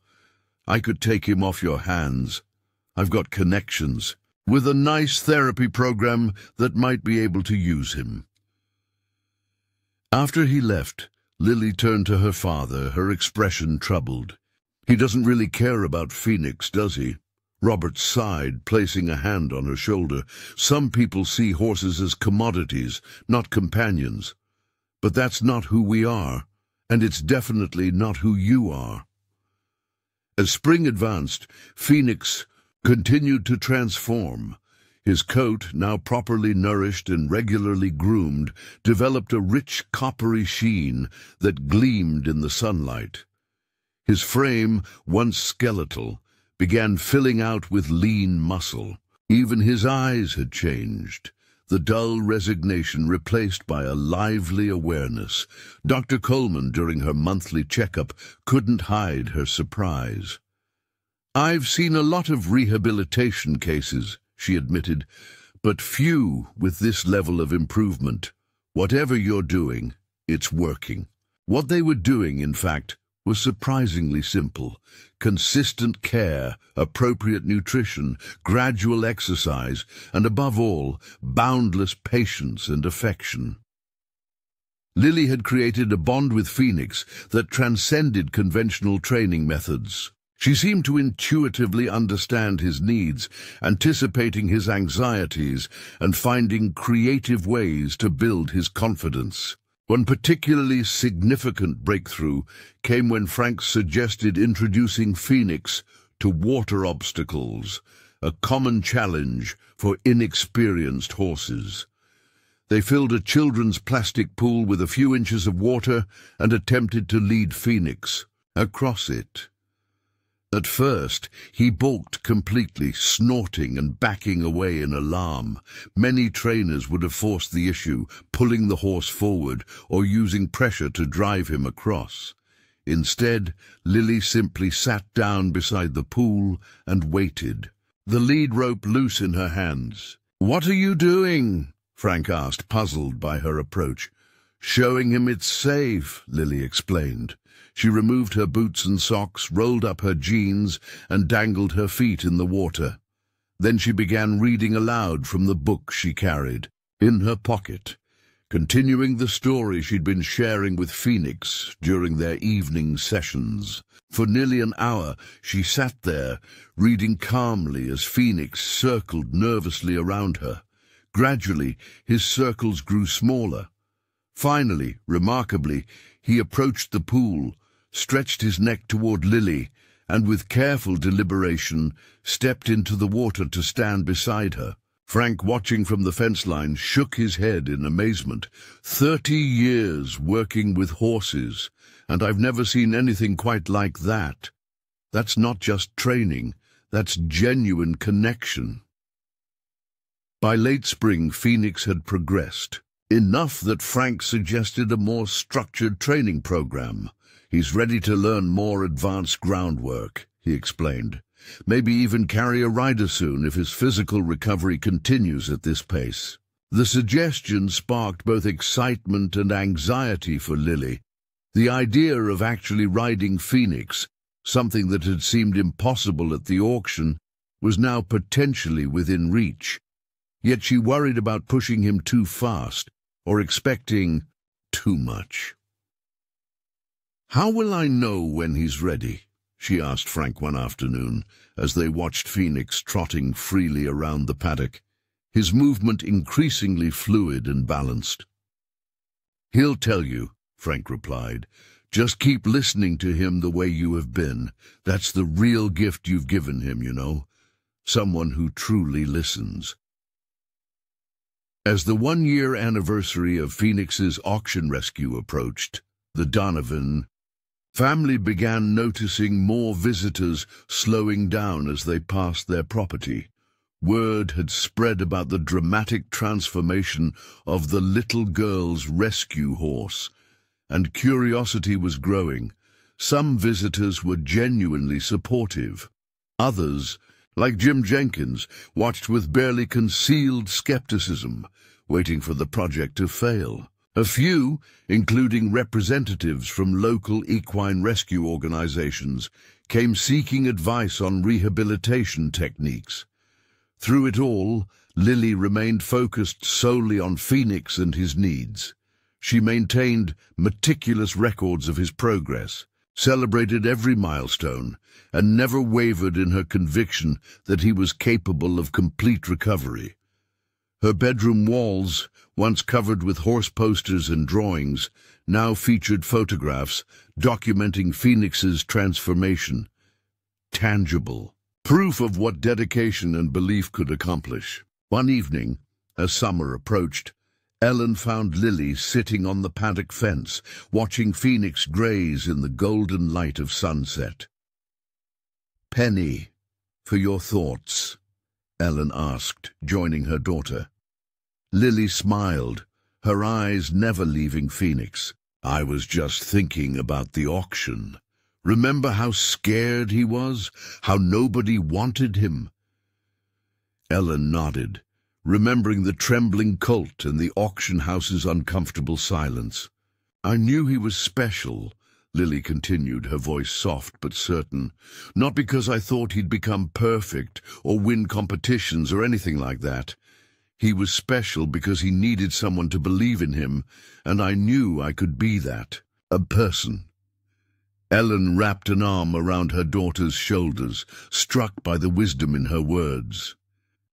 I could take him off your hands. I've got connections, with a nice therapy program that might be able to use him. After he left, Lily turned to her father, her expression troubled. He doesn't really care about Phoenix, does he? Robert sighed, placing a hand on her shoulder. Some people see horses as commodities, not companions. But that's not who we are, and it's definitely not who you are. As spring advanced, Phoenix continued to transform. His coat, now properly nourished and regularly groomed, developed a rich coppery sheen that gleamed in the sunlight. His frame, once skeletal, began filling out with lean muscle. Even his eyes had changed, the dull resignation replaced by a lively awareness. Dr. Coleman, during her monthly checkup, couldn't hide her surprise. I've seen a lot of rehabilitation cases, she admitted, but few with this level of improvement. Whatever you're doing, it's working. What they were doing, in fact, was surprisingly simple. Consistent care, appropriate nutrition, gradual exercise, and above all, boundless patience and affection. Lily had created a bond with Phoenix that transcended conventional training methods. She seemed to intuitively understand his needs, anticipating his anxieties, and finding creative ways to build his confidence. One particularly significant breakthrough came when Frank suggested introducing Phoenix to water obstacles, a common challenge for inexperienced horses. They filled a children's plastic pool with a few inches of water and attempted to lead Phoenix across it. At first, he balked completely, snorting and backing away in alarm. Many trainers would have forced the issue, pulling the horse forward or using pressure to drive him across. Instead, Lily simply sat down beside the pool and waited, the lead rope loose in her hands. "What are you doing?" Frank asked, puzzled by her approach. "Showing him it's safe," Lily explained. She removed her boots and socks, rolled up her jeans, and dangled her feet in the water. Then she began reading aloud from the book she carried in her pocket, continuing the story she'd been sharing with Phoenix during their evening sessions. For nearly an hour she sat there, reading calmly as Phoenix circled nervously around her. Gradually, his circles grew smaller. Finally, remarkably, he approached the pool, stretched his neck toward Lily, and with careful deliberation stepped into the water to stand beside her. Frank, watching from the fence line, shook his head in amazement. 30 years working with horses, and I've never seen anything quite like that. That's not just training, that's genuine connection. By late spring, Phoenix had progressed, enough that Frank suggested a more structured training program. "He's ready to learn more advanced groundwork," he explained. "Maybe even carry a rider soon if his physical recovery continues at this pace." The suggestion sparked both excitement and anxiety for Lily. The idea of actually riding Phoenix, something that had seemed impossible at the auction, was now potentially within reach. Yet she worried about pushing him too fast or expecting too much. "How will I know when he's ready?" she asked Frank one afternoon, as they watched Phoenix trotting freely around the paddock, his movement increasingly fluid and balanced. "He'll tell you," Frank replied. "Just keep listening to him the way you have been. That's the real gift you've given him, you know. Someone who truly listens." As the one-year anniversary of Phoenix's auction rescue approached, the Donovan family began noticing more visitors slowing down as they passed their property. Word had spread about the dramatic transformation of the little girl's rescue horse, and curiosity was growing. Some visitors were genuinely supportive. Others, like Jim Jenkins, watched with barely concealed skepticism, waiting for the project to fail. A few, including representatives from local equine rescue organizations, came seeking advice on rehabilitation techniques. Through it all, Lily remained focused solely on Phoenix and his needs. She maintained meticulous records of his progress, celebrated every milestone, and never wavered in her conviction that he was capable of complete recovery. Her bedroom walls, once covered with horse posters and drawings, now featured photographs documenting Phoenix's transformation. Tangible proof of what dedication and belief could accomplish. One evening, as summer approached, Ellen found Lily sitting on the paddock fence, watching Phoenix graze in the golden light of sunset. "Penny, for your thoughts?" Ellen asked, joining her daughter. Lily smiled, her eyes never leaving Phoenix. "I was just thinking about the auction. Remember how scared he was? How nobody wanted him?" Ellen nodded, remembering the trembling colt and the auction house's uncomfortable silence. "I knew he was special," Lily continued, her voice soft but certain. "Not because I thought he'd become perfect or win competitions or anything like that. He was special because he needed someone to believe in him, and I knew I could be that, a person. Ellen wrapped an arm around her daughter's shoulders, struck by the wisdom in her words.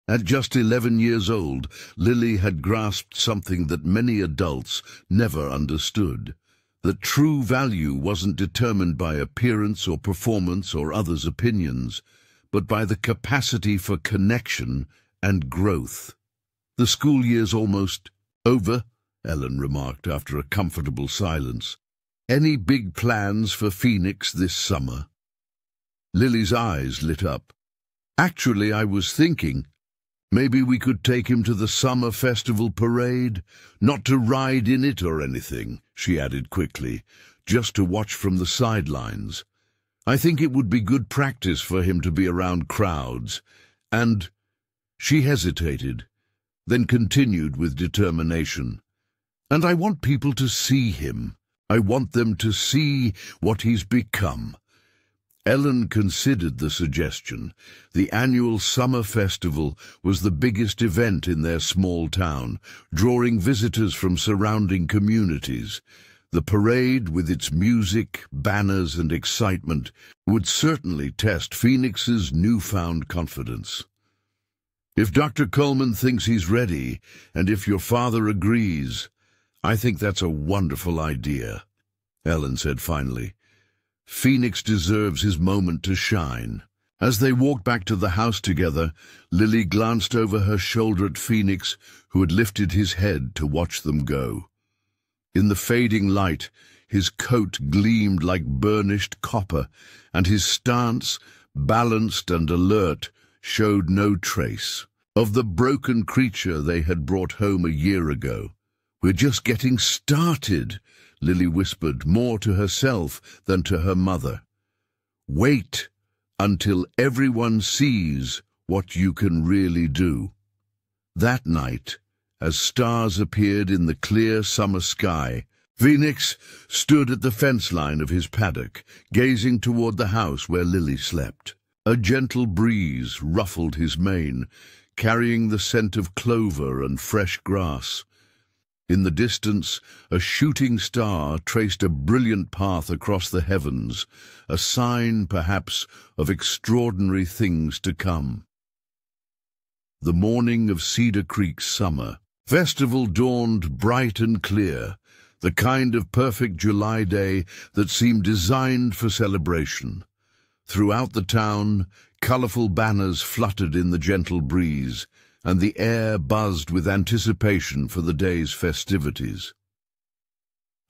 At just 11 years old, Lily had grasped something that many adults never understood, that true value wasn't determined by appearance or performance or others' opinions, but by the capacity for connection and growth. "The school year's almost over," Ellen remarked after a comfortable silence. "Any big plans for Phoenix this summer?" Lily's eyes lit up. "Actually, I was thinking, maybe we could take him to the summer festival parade, not to ride in it or anything," she added quickly, "just to watch from the sidelines. I think it would be good practice for him to be around crowds, and—" She hesitated, then continued with determination. "And I want people to see him. I want them to see what he's become." Ellen considered the suggestion. The annual summer festival was the biggest event in their small town, drawing visitors from surrounding communities. The parade, with its music, banners, and excitement, would certainly test Phoenix's newfound confidence. "If Dr. Coleman thinks he's ready, and if your father agrees, I think that's a wonderful idea," Ellen said finally. "Phoenix deserves his moment to shine." As they walked back to the house together, Lily glanced over her shoulder at Phoenix, who had lifted his head to watch them go. In the fading light, his coat gleamed like burnished copper, and his stance, balanced and alert, showed no trace of the broken creature they had brought home a year ago. "We're just getting started," Lily whispered, more to herself than to her mother. "Wait until everyone sees what you can really do." That night, as stars appeared in the clear summer sky, Phoenix stood at the fence line of his paddock, gazing toward the house where Lily slept. A gentle breeze ruffled his mane, carrying the scent of clover and fresh grass. In the distance, a shooting star traced a brilliant path across the heavens, a sign, perhaps, of extraordinary things to come. The morning of Cedar Creek's summer festival dawned bright and clear, the kind of perfect July day that seemed designed for celebration. Throughout the town, colorful banners fluttered in the gentle breeze, and the air buzzed with anticipation for the day's festivities.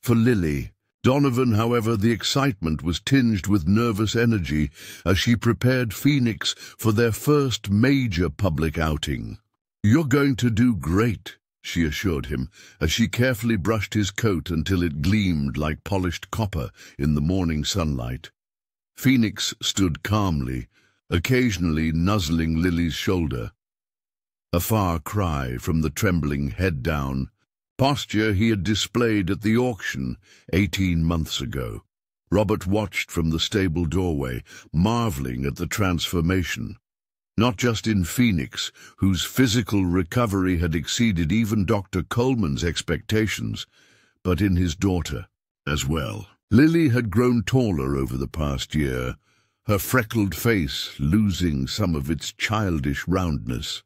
For Lily, Donovan, however, the excitement was tinged with nervous energy as she prepared Phoenix for their first major public outing. "You're going to do great," she assured him, as she carefully brushed his coat until it gleamed like polished copper in the morning sunlight. Phoenix stood calmly, occasionally nuzzling Lily's shoulder. A far cry from the trembling head-down posture he had displayed at the auction 18 months ago. Robert watched from the stable doorway, marveling at the transformation. Not just in Phoenix, whose physical recovery had exceeded even Dr. Coleman's expectations, but in his daughter as well. Lily had grown taller over the past year, her freckled face losing some of its childish roundness.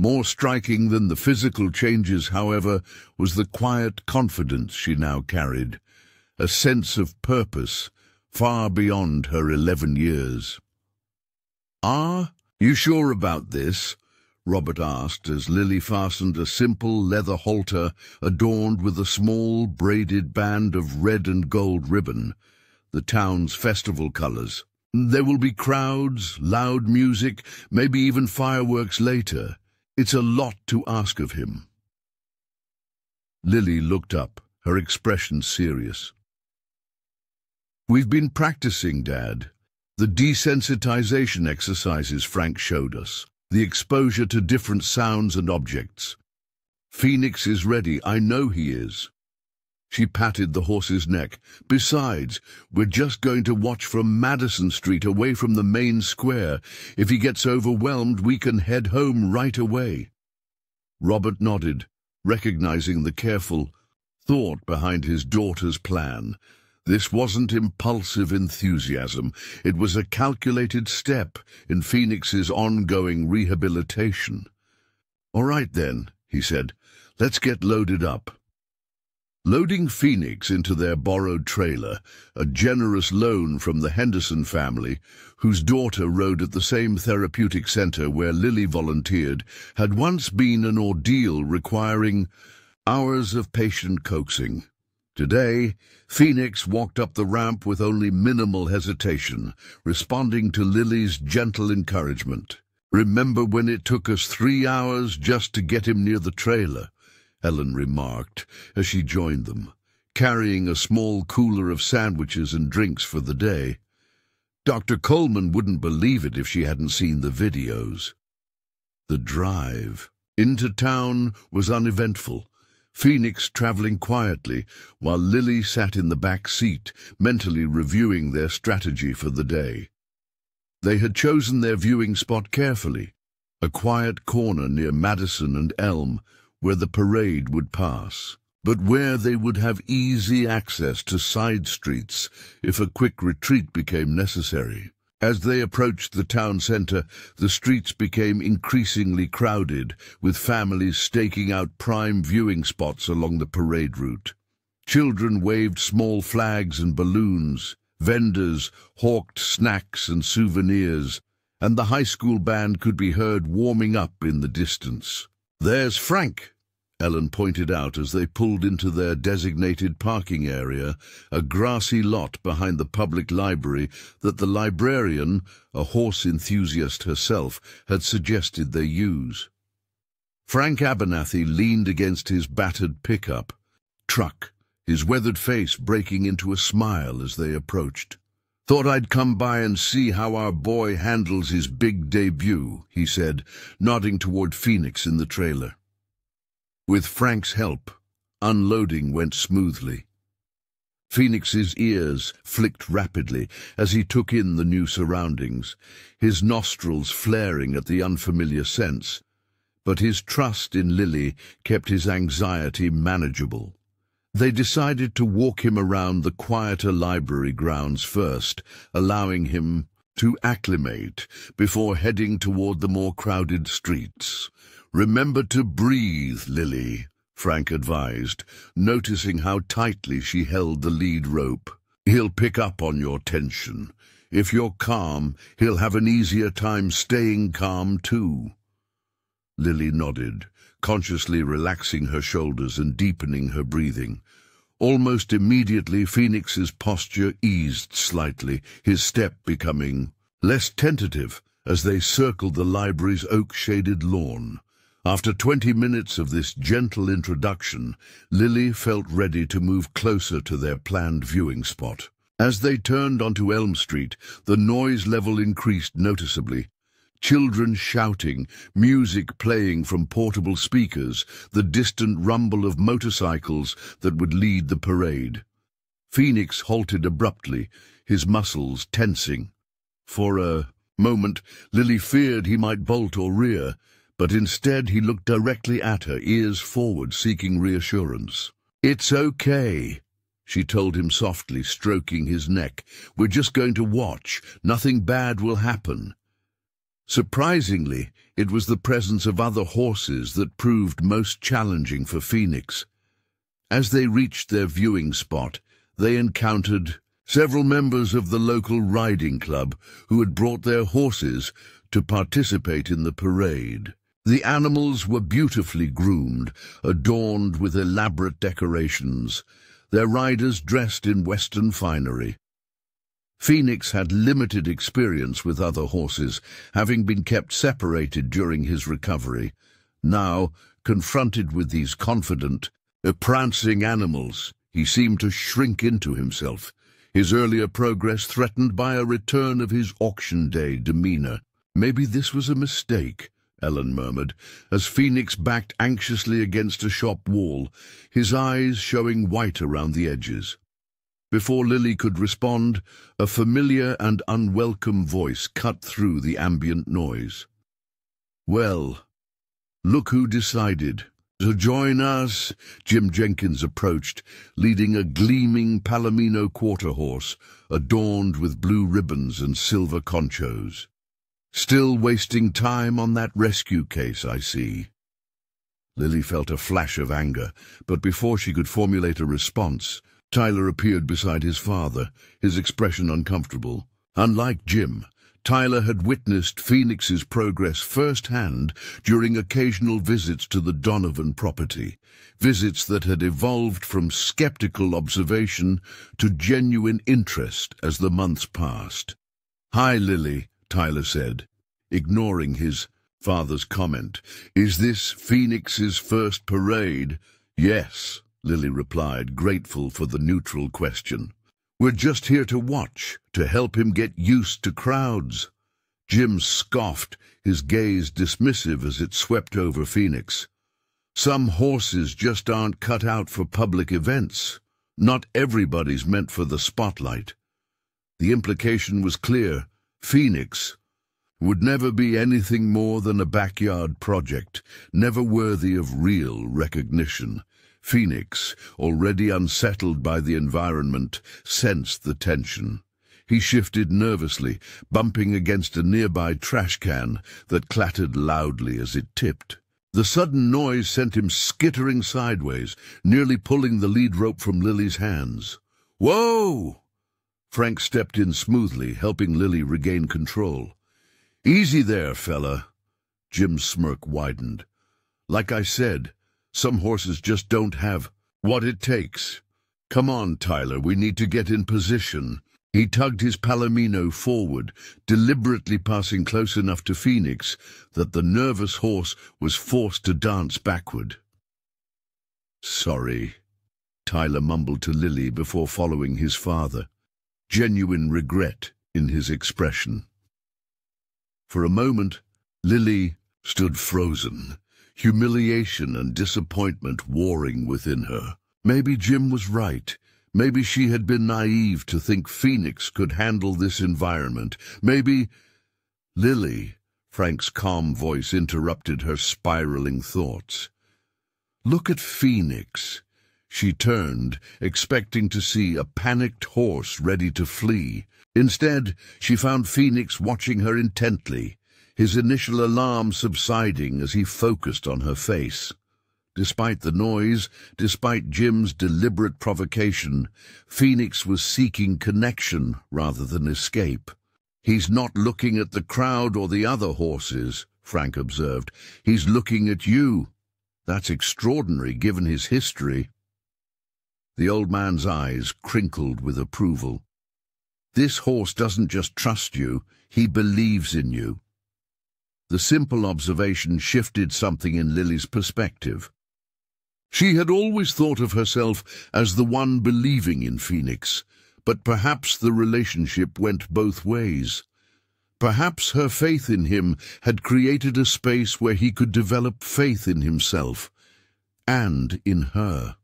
More striking than the physical changes, however, was the quiet confidence she now carried, a sense of purpose far beyond her 11 years. "Are you sure about this?" Robert asked as Lily fastened a simple leather halter adorned with a small braided band of red and gold ribbon, the town's festival colors. "There will be crowds, loud music, maybe even fireworks later. It's a lot to ask of him." Lily looked up, her expression serious. "We've been practicing, Dad. The desensitization exercises Frank showed us. The exposure to different sounds and objects. Phoenix is ready, I know he is." She patted the horse's neck. "Besides, we're just going to watch from Madison Street away from the main square. If he gets overwhelmed, we can head home right away." Robert nodded, recognizing the careful thought behind his daughter's plan. This wasn't impulsive enthusiasm. It was a calculated step in Phoenix's ongoing rehabilitation. "All right, then," he said. "Let's get loaded up." Loading Phoenix into their borrowed trailer, a generous loan from the Henderson family, whose daughter rode at the same therapeutic center where Lily volunteered, had once been an ordeal requiring hours of patient coaxing. Today, Phoenix walked up the ramp with only minimal hesitation, responding to Lily's gentle encouragement. "Remember when it took us 3 hours just to get him near the trailer?" Ellen remarked as she joined them, carrying a small cooler of sandwiches and drinks for the day. Dr. Coleman wouldn't believe it if she hadn't seen the videos. The drive into town was uneventful, Phoenix traveling quietly, while Lily sat in the back seat, mentally reviewing their strategy for the day. They had chosen their viewing spot carefully, a quiet corner near Madison and Elm, where the parade would pass, but where they would have easy access to side streets if a quick retreat became necessary. As they approached the town center, the streets became increasingly crowded, with families staking out prime viewing spots along the parade route. Children waved small flags and balloons, vendors hawked snacks and souvenirs, and the high school band could be heard warming up in the distance. "There's Frank," Ellen pointed out as they pulled into their designated parking area, a grassy lot behind the public library that the librarian, a horse enthusiast herself, had suggested they use. Frank Abernathy leaned against his battered pickup truck, his weathered face breaking into a smile as they approached. "Thought I'd come by and see how our boy handles his big debut," he said, nodding toward Phoenix in the trailer. With Frank's help, unloading went smoothly. Phoenix's ears flicked rapidly as he took in the new surroundings, his nostrils flaring at the unfamiliar scents, but his trust in Lily kept his anxiety manageable. They decided to walk him around the quieter library grounds first, allowing him to acclimate before heading toward the more crowded streets. "Remember to breathe, Lily," Frank advised, noticing how tightly she held the lead rope. "He'll pick up on your tension. If you're calm, he'll have an easier time staying calm too." Lily nodded, consciously relaxing her shoulders and deepening her breathing. Almost immediately, Phoenix's posture eased slightly, his step becoming less tentative as they circled the library's oak-shaded lawn. After 20 minutes of this gentle introduction, Lily felt ready to move closer to their planned viewing spot. As they turned onto Elm Street, the noise level increased noticeably. Children shouting, music playing from portable speakers, the distant rumble of motorcycles that would lead the parade. Phoenix halted abruptly, his muscles tensing. For a moment, Lily feared he might bolt or rear, but instead he looked directly at her, ears forward, seeking reassurance. "It's okay," she told him softly, stroking his neck. "We're just going to watch. Nothing bad will happen." Surprisingly, it was the presence of other horses that proved most challenging for Phoenix. As they reached their viewing spot, they encountered several members of the local riding club who had brought their horses to participate in the parade. The animals were beautifully groomed, adorned with elaborate decorations, their riders dressed in Western finery. Phoenix had limited experience with other horses, having been kept separated during his recovery. Now, confronted with these confident, prancing animals, he seemed to shrink into himself, his earlier progress threatened by a return of his auction day demeanor. "Maybe this was a mistake," Ellen murmured, as Phoenix backed anxiously against a shop wall, his eyes showing white around the edges. Before Lily could respond, a familiar and unwelcome voice cut through the ambient noise. "Well, Look who decided to join us. Jim Jenkins approached, leading a gleaming Palomino quarter horse, adorned with blue ribbons and silver conchos. Still wasting time on that rescue case, I see. Lily felt a flash of anger, but before she could formulate a response, Tyler appeared beside his father, his expression uncomfortable. Unlike Jim, Tyler had witnessed Phoenix's progress firsthand during occasional visits to the Donovan property, visits that had evolved from skeptical observation to genuine interest as the months passed. "Hi, Lily," Tyler said, ignoring his father's comment. "Is this Phoenix's first parade?" "Yes," Lily replied, grateful for the neutral question. "We're just here to watch, to help him get used to crowds." Jim scoffed, his gaze dismissive as it swept over Phoenix. "Some horses just aren't cut out for public events. Not everybody's meant for the spotlight." The implication was clear. Phoenix would never be anything more than a backyard project, never worthy of real recognition. Phoenix, already unsettled by the environment, sensed the tension. He shifted nervously, bumping against a nearby trash can that clattered loudly as it tipped. The sudden noise sent him skittering sideways, nearly pulling the lead rope from Lily's hands. "Whoa!" Frank stepped in smoothly, helping Lily regain control. "Easy there, fella." Jim's smirk widened. "Like I said, some horses just don't have what it takes. Come on, Tyler, we need to get in position." He tugged his Palomino forward, deliberately passing close enough to Phoenix that the nervous horse was forced to dance backward. "Sorry," Tyler mumbled to Lily before following his father, genuine regret in his expression. For a moment, Lily stood frozen, humiliation and disappointment warring within her. Maybe Jim was right. Maybe she had been naive to think Phoenix could handle this environment. Maybe... "Lily," Frank's calm voice interrupted her spiraling thoughts. "Look at Phoenix." She turned, expecting to see a panicked horse ready to flee. Instead, she found Phoenix watching her intently, his initial alarm subsiding as he focused on her face. Despite the noise, despite Jim's deliberate provocation, Phoenix was seeking connection rather than escape. "He's not looking at the crowd or the other horses," Frank observed. "He's looking at you. That's extraordinary, given his history." The old man's eyes crinkled with approval. "This horse doesn't just trust you, he believes in you." The simple observation shifted something in Lily's perspective. She had always thought of herself as the one believing in Phoenix, but perhaps the relationship went both ways. Perhaps her faith in him had created a space where he could develop faith in himself and in her.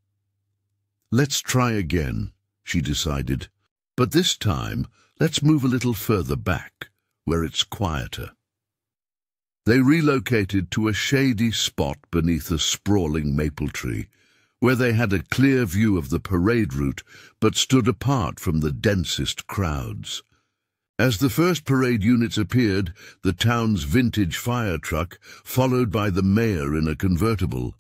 "Let's try again," she decided. "But this time, let's move a little further back, where it's quieter." They relocated to a shady spot beneath a sprawling maple tree, where they had a clear view of the parade route but stood apart from the densest crowds. As the first parade units appeared, the town's vintage fire truck, followed by the mayor in a convertible,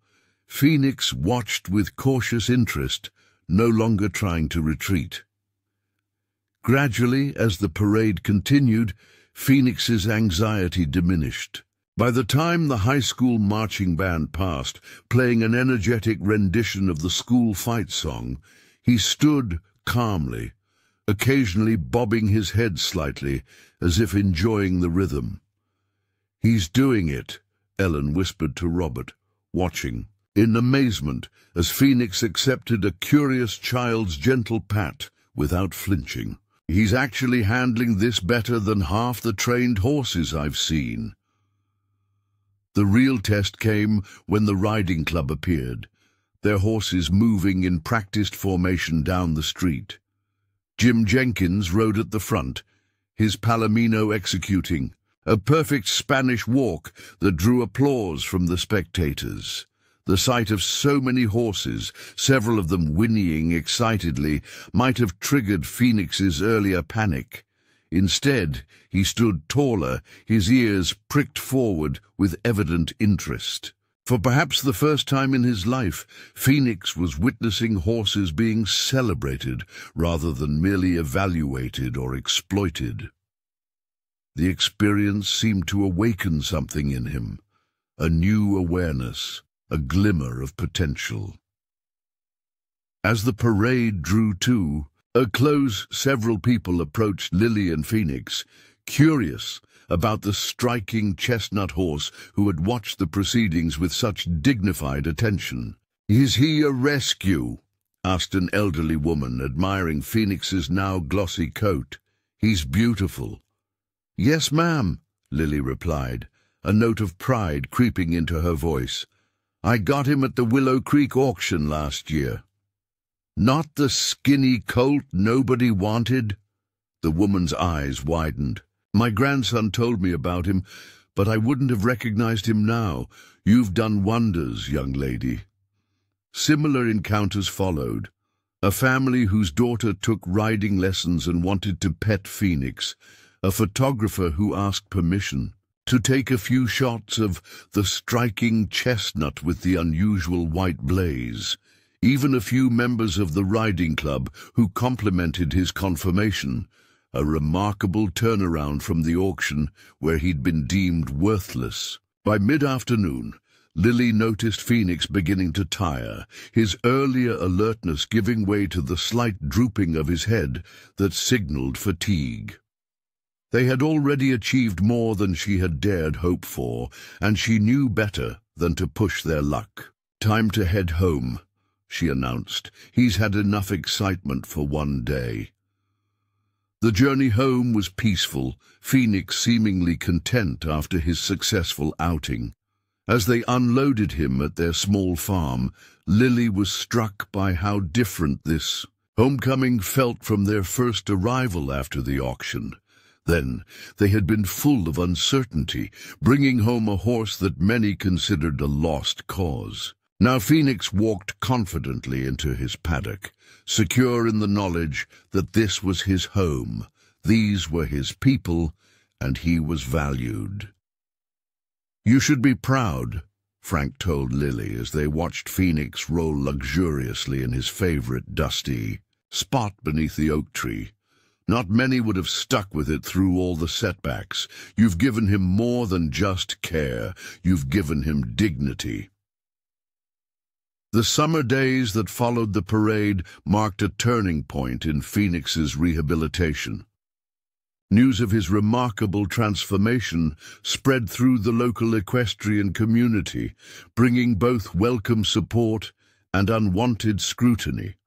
Phoenix watched with cautious interest, no longer trying to retreat. Gradually, as the parade continued, Phoenix's anxiety diminished. By the time the high school marching band passed, playing an energetic rendition of the school fight song, he stood calmly, occasionally bobbing his head slightly, as if enjoying the rhythm. "He's doing it," Ellen whispered to Robert, watching, in amazement, as Phoenix accepted a curious child's gentle pat without flinching. "He's actually handling this better than half the trained horses I've seen." The real test came when the riding club appeared, their horses moving in practiced formation down the street. Jim Jenkins rode at the front, his Palomino executing, A perfect Spanish walk that drew applause from the spectators. The sight of so many horses, several of them whinnying excitedly, might have triggered Phoenix's earlier panic. Instead, he stood taller, his ears pricked forward with evident interest. For perhaps the first time in his life, Phoenix was witnessing horses being celebrated rather than merely evaluated or exploited. The experience seemed to awaken something in him, a new awareness, a glimmer of potential. As the parade drew to a close, several people approached Lily and Phoenix, curious about the striking chestnut horse who had watched the proceedings with such dignified attention. "Is he a rescue?" asked an elderly woman, admiring Phoenix's now glossy coat. "He's beautiful." "Yes, ma'am," Lily replied, a note of pride creeping into her voice. "I got him at the Willow Creek auction last year." "Not the skinny colt nobody wanted?" The woman's eyes widened. "My grandson told me about him, but I wouldn't have recognized him now. You've done wonders, young lady." Similar encounters followed. A family whose daughter took riding lessons and wanted to pet Phoenix. A photographer who asked permission to take a few shots of the striking chestnut with the unusual white blaze. Even a few members of the riding club who complimented his conformation. A remarkable turnaround from the auction where he'd been deemed worthless. By mid-afternoon, Lily noticed Phoenix beginning to tire, his earlier alertness giving way to the slight drooping of his head that signaled fatigue. They had already achieved more than she had dared hope for, and she knew better than to push their luck. "Time to head home," she announced. "He's had enough excitement for one day." The journey home was peaceful, Phoenix seemingly content after his successful outing. As they unloaded him at their small farm, Lily was struck by how different this homecoming felt from their first arrival after the auction. Then they had been full of uncertainty, bringing home a horse that many considered a lost cause. Now Phoenix walked confidently into his paddock, secure in the knowledge that this was his home, these were his people, and he was valued. "You should be proud," Frank told Lily as they watched Phoenix roll luxuriously in his favorite dusty spot beneath the oak tree. "Not many would have stuck with it through all the setbacks. You've given him more than just care. You've given him dignity." The summer days that followed the parade marked a turning point in Phoenix's rehabilitation. News of his remarkable transformation spread through the local equestrian community, bringing both welcome support and unwanted scrutiny.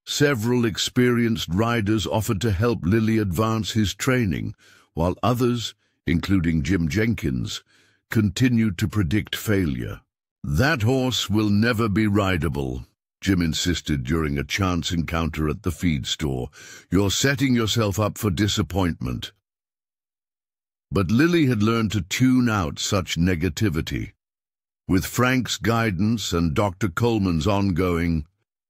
Several experienced riders offered to help Lily advance his training, while others, including Jim Jenkins, continued to predict failure. "That horse will never be rideable," Jim insisted during a chance encounter at the feed store. "You're setting yourself up for disappointment." But Lily had learned to tune out such negativity. With Frank's guidance and Dr. Coleman's ongoing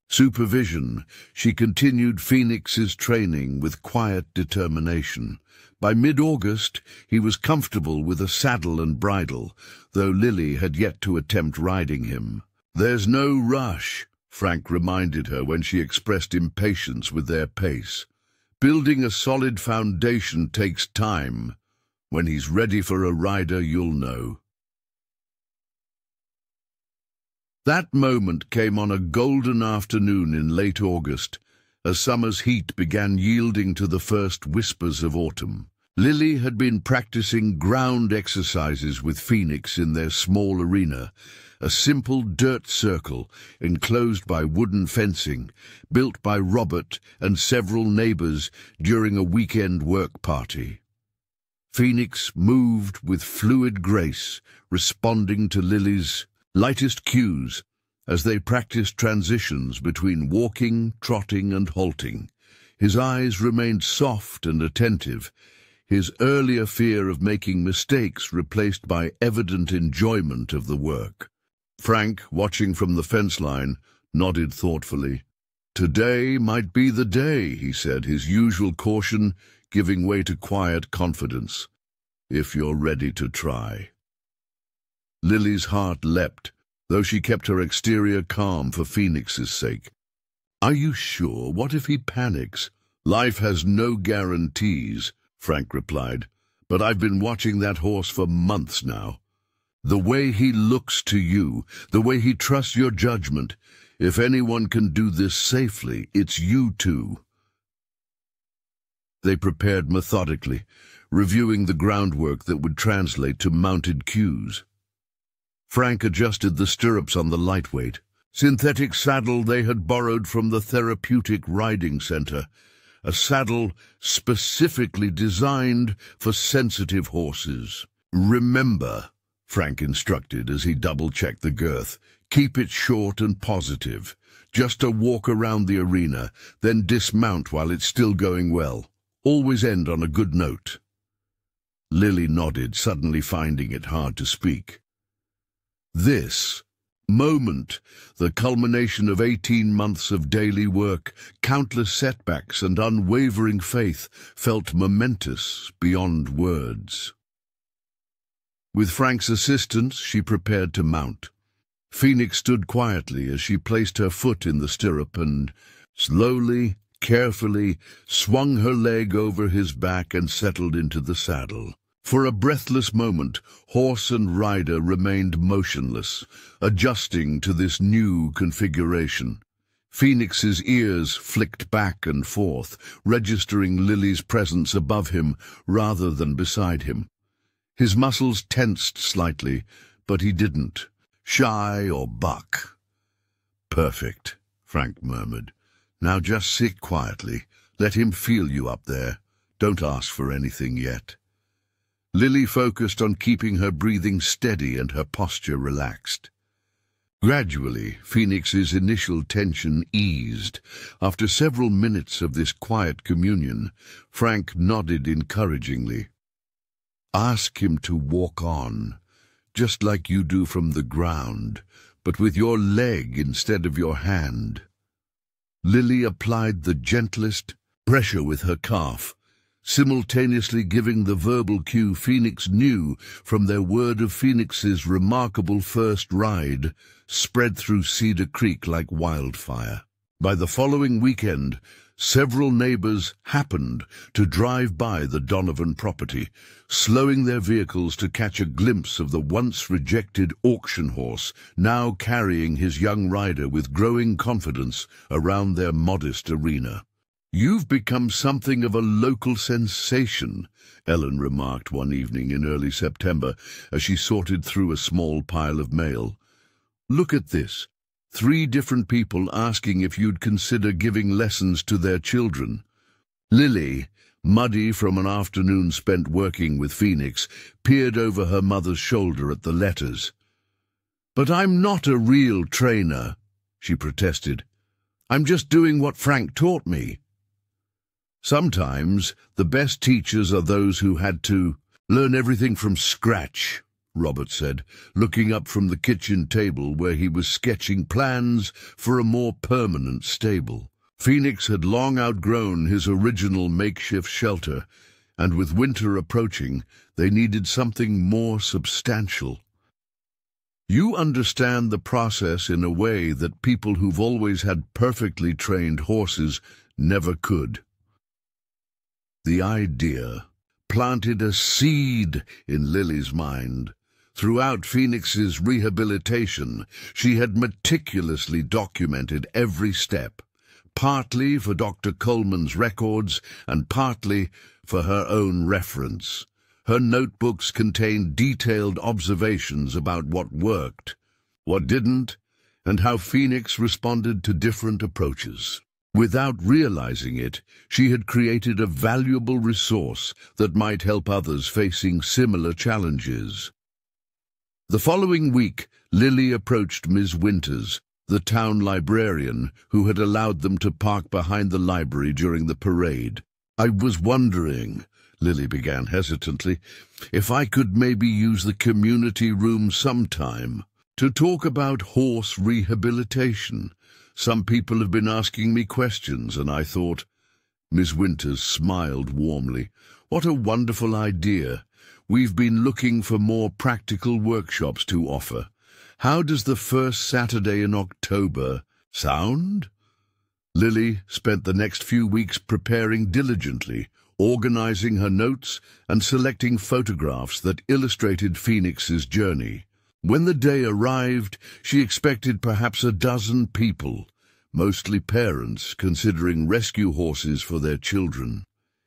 supervision, she continued Phoenix's training with quiet determination. By mid-August, he was comfortable with a saddle and bridle, though Lily had yet to attempt riding him. "There's no rush," Frank reminded her when she expressed impatience with their pace. "Building a solid foundation takes time. When he's ready for a rider, you'll know." That moment came on a golden afternoon in late August, as summer's heat began yielding to the first whispers of autumn. Lily had been practicing ground exercises with Phoenix in their small arena, a simple dirt circle enclosed by wooden fencing, built by Robert and several neighbors during a weekend work party. Phoenix moved with fluid grace, responding to Lily's lightest cues as they practiced transitions between walking, trotting, and halting. His eyes remained soft and attentive, his earlier fear of making mistakes replaced by evident enjoyment of the work. Frank, watching from the fence line, nodded thoughtfully. "Today might be the day," he said, his usual caution giving way to quiet confidence. "If you're ready to try." Lily's heart leapt, though she kept her exterior calm for Phoenix's sake. "Are you sure? What if he panics?" "Life has no guarantees," Frank replied, "but I've been watching that horse for months now. The way he looks to you, the way he trusts your judgment, if anyone can do this safely, it's you two." They prepared methodically, reviewing the groundwork that would translate to mounted cues. Frank adjusted the stirrups on the lightweight, synthetic saddle they had borrowed from the therapeutic riding center, a saddle specifically designed for sensitive horses. "Remember," Frank instructed as he double-checked the girth, "keep it short and positive. Just a walk around the arena, then dismount while it's still going well. Always end on a good note." Lily nodded, suddenly finding it hard to speak. This moment, the culmination of 18 months of daily work, countless setbacks and unwavering faith, felt momentous beyond words. With Frank's assistance, she prepared to mount. Phoenix stood quietly as she placed her foot in the stirrup and, slowly, carefully, swung her leg over his back and settled into the saddle. For a breathless moment, horse and rider remained motionless, adjusting to this new configuration. Phoenix's ears flicked back and forth, registering Lily's presence above him rather than beside him. His muscles tensed slightly, but he didn't shy or buck. "Perfect," Frank murmured. "Now just sit quietly. Let him feel you up there. Don't ask for anything yet." Lily focused on keeping her breathing steady and her posture relaxed. Gradually, Phoenix's initial tension eased. After several minutes of this quiet communion, Frank nodded encouragingly. "Ask him to walk on, just like you do from the ground, but with your leg instead of your hand." Lily applied the gentlest pressure with her calf, simultaneously giving the verbal cue Phoenix knew from their word of Phoenix's remarkable first ride, spread through Cedar Creek like wildfire. By the following weekend, several neighbors happened to drive by the Donovan property, slowing their vehicles to catch a glimpse of the once-rejected auction horse, now carrying his young rider with growing confidence around their modest arena. "You've become something of a local sensation," Ellen remarked one evening in early September as she sorted through a small pile of mail. "Look at this. 3 different people asking if you'd consider giving lessons to their children." Lily, muddy from an afternoon spent working with Phoenix, peered over her mother's shoulder at the letters. "But I'm not a real trainer," she protested. "I'm just doing what Frank taught me." "Sometimes the best teachers are those who had to learn everything from scratch," Robert said, looking up from the kitchen table where he was sketching plans for a more permanent stable. Phoenix had long outgrown his original makeshift shelter, and with winter approaching, they needed something more substantial. "You understand the process in a way that people who've always had perfectly trained horses never could." The idea planted a seed in Lily's mind. Throughout Phoenix's rehabilitation, she had meticulously documented every step, partly for Dr. Coleman's records and partly for her own reference. Her notebooks contained detailed observations about what worked, what didn't, and how Phoenix responded to different approaches. Without realizing it, she had created a valuable resource that might help others facing similar challenges. The following week, Lily approached Ms. Winters, the town librarian who had allowed them to park behind the library during the parade. "I was wondering, Lily began hesitantly. "If I could maybe use the community room sometime to talk about horse rehabilitation. Some people have been asking me questions, and I thought—" Miss Winters smiled warmly. "What a wonderful idea. We've been looking for more practical workshops to offer. How does the first Saturday in October sound?" Lily spent the next few weeks preparing diligently, organizing her notes and selecting photographs that illustrated Phoenix's journey. When the day arrived, she expected perhaps a dozen people, mostly parents considering rescue horses for their children.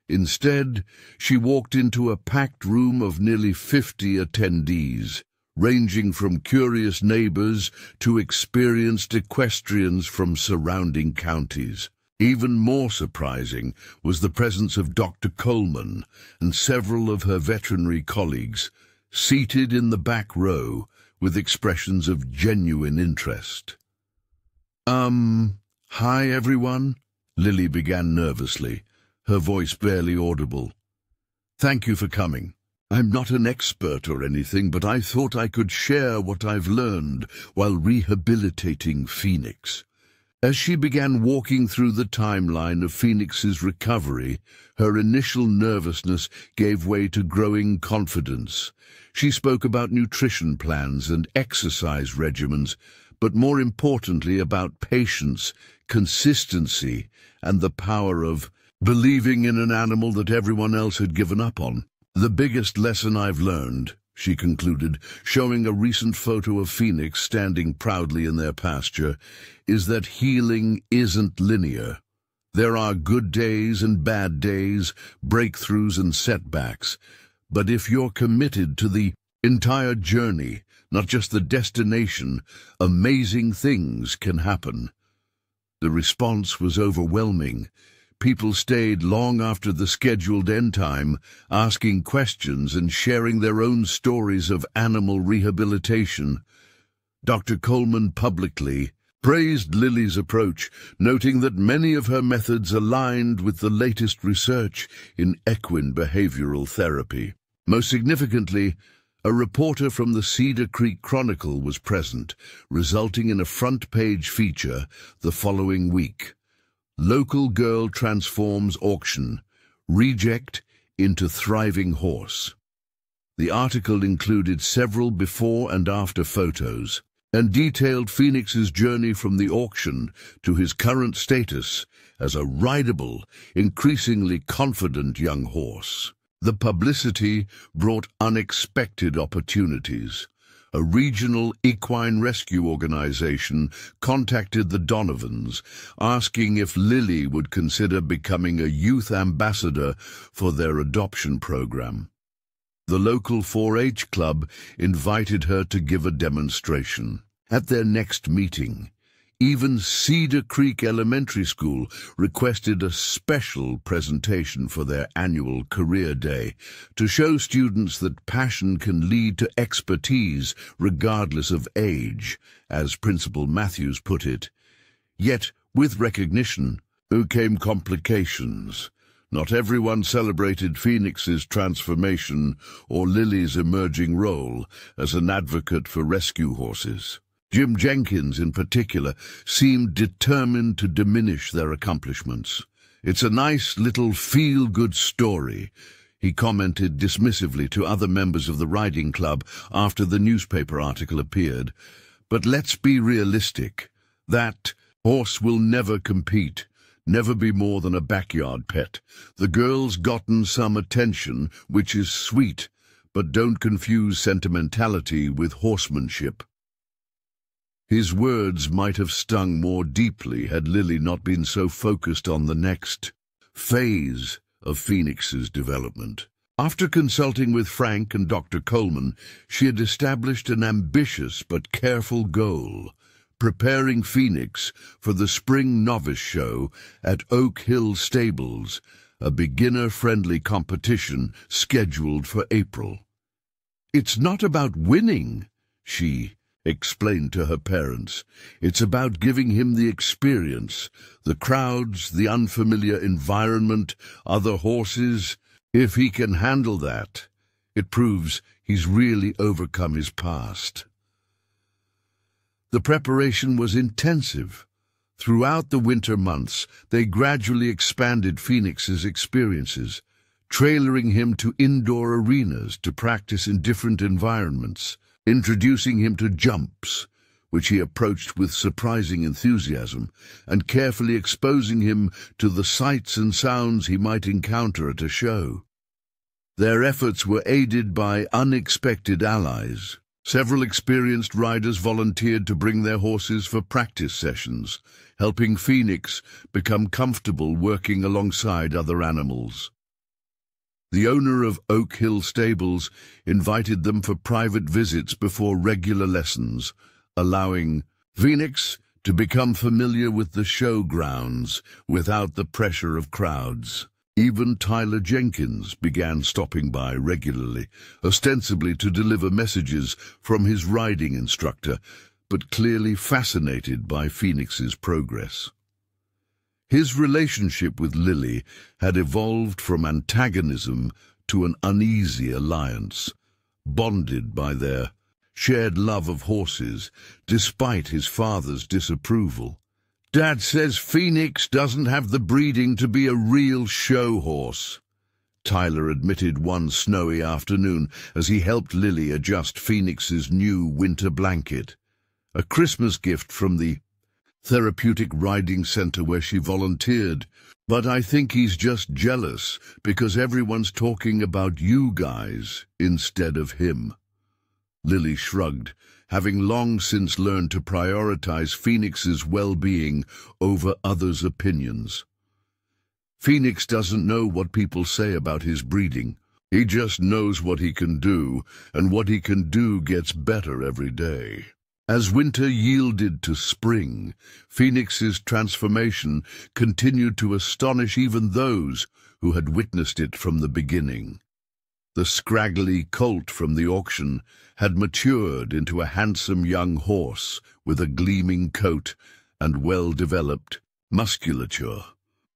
Instead, she walked into a packed room of nearly 50 attendees, ranging from curious neighbors to experienced equestrians from surrounding counties. Even more surprising was the presence of Dr. Coleman and several of her veterinary colleagues, seated in the back row with expressions of genuine interest. Hi everyone," Lily began nervously, her voice barely audible. "Thank you for coming. I'm not an expert or anything, but I thought I could share what I've learned while rehabilitating Phoenix." As she began walking through the timeline of Phoenix's recovery, her initial nervousness gave way to growing confidence. She spoke about nutrition plans and exercise regimens, but more importantly about patience, consistency, and the power of believing in an animal that everyone else had given up on. "The biggest lesson I've learned," she concluded, showing a recent photo of Phoenix standing proudly in their pasture, "is that healing isn't linear. There are good days and bad days, breakthroughs and setbacks. But if you're committed to the entire journey, not just the destination, amazing things can happen." The response was overwhelming. People stayed long after the scheduled end time, asking questions and sharing their own stories of animal rehabilitation. Dr. Coleman publicly praised Lily's approach, noting that many of her methods aligned with the latest research in equine behavioral therapy. Most significantly, a reporter from the Cedar Creek Chronicle was present, resulting in a front-page feature the following week. "Local Girl Transforms Auction, Reject into Thriving Horse." The article included several before and after photos and detailed Phoenix's journey from the auction to his current status as a rideable, increasingly confident young horse. The publicity brought unexpected opportunities. A regional equine rescue organization contacted the Donovans, asking if Lily would consider becoming a youth ambassador for their adoption program. The local 4-H club invited her to give a demonstration. At their next meeting, even Cedar Creek Elementary School requested a special presentation for their annual career day to show students that passion can lead to expertise regardless of age, as Principal Matthews put it. Yet, with recognition, came complications. Not everyone celebrated Phoenix's transformation or Lily's emerging role as an advocate for rescue horses. Jim Jenkins, in particular, seemed determined to diminish their accomplishments. "It's a nice little feel-good story," he commented dismissively to other members of the riding club after the newspaper article appeared. "But let's be realistic. That horse will never compete, never be more than a backyard pet. The girl's gotten some attention, which is sweet, but don't confuse sentimentality with horsemanship." His words might have stung more deeply had Lily not been so focused on the next phase of Phoenix's development. After consulting with Frank and Dr. Coleman, she had established an ambitious but careful goal: preparing Phoenix for the spring novice show at Oak Hill Stables, a beginner-friendly competition scheduled for April. "It's not about winning," she explained to her parents. "It's about giving him the experience, the crowds, the unfamiliar environment, other horses. If he can handle that, it proves he's really overcome his past. The preparation was intensive. Throughout the winter months, they gradually expanded Phoenix's experiences, trailering him to indoor arenas to practice in different environments, introducing him to jumps, which he approached with surprising enthusiasm, and carefully exposing him to the sights and sounds he might encounter at a show. Their efforts were aided by unexpected allies. Several experienced riders volunteered to bring their horses for practice sessions, helping Phoenix become comfortable working alongside other animals. The owner of Oak Hill Stables invited them for private visits before regular lessons, allowing Phoenix to become familiar with the showgrounds without the pressure of crowds. Even Tyler Jenkins began stopping by regularly, ostensibly to deliver messages from his riding instructor, but clearly fascinated by Phoenix's progress. His relationship with Lily had evolved from antagonism to an uneasy alliance, bonded by their shared love of horses, despite his father's disapproval. "Dad says Phoenix doesn't have the breeding to be a real show horse," Tyler admitted one snowy afternoon as he helped Lily adjust Phoenix's new winter blanket, a Christmas gift from the therapeutic riding center where she volunteered. "But I think he's just jealous because everyone's talking about you guys instead of him." Lily shrugged, having long since learned to prioritize Phoenix's well-being over others' opinions. "Phoenix doesn't know what people say about his breeding. He just knows what he can do, and what he can do gets better every day." As winter yielded to spring, Phoenix's transformation continued to astonish even those who had witnessed it from the beginning. The scraggly colt from the auction had matured into a handsome young horse with a gleaming coat and well-developed musculature.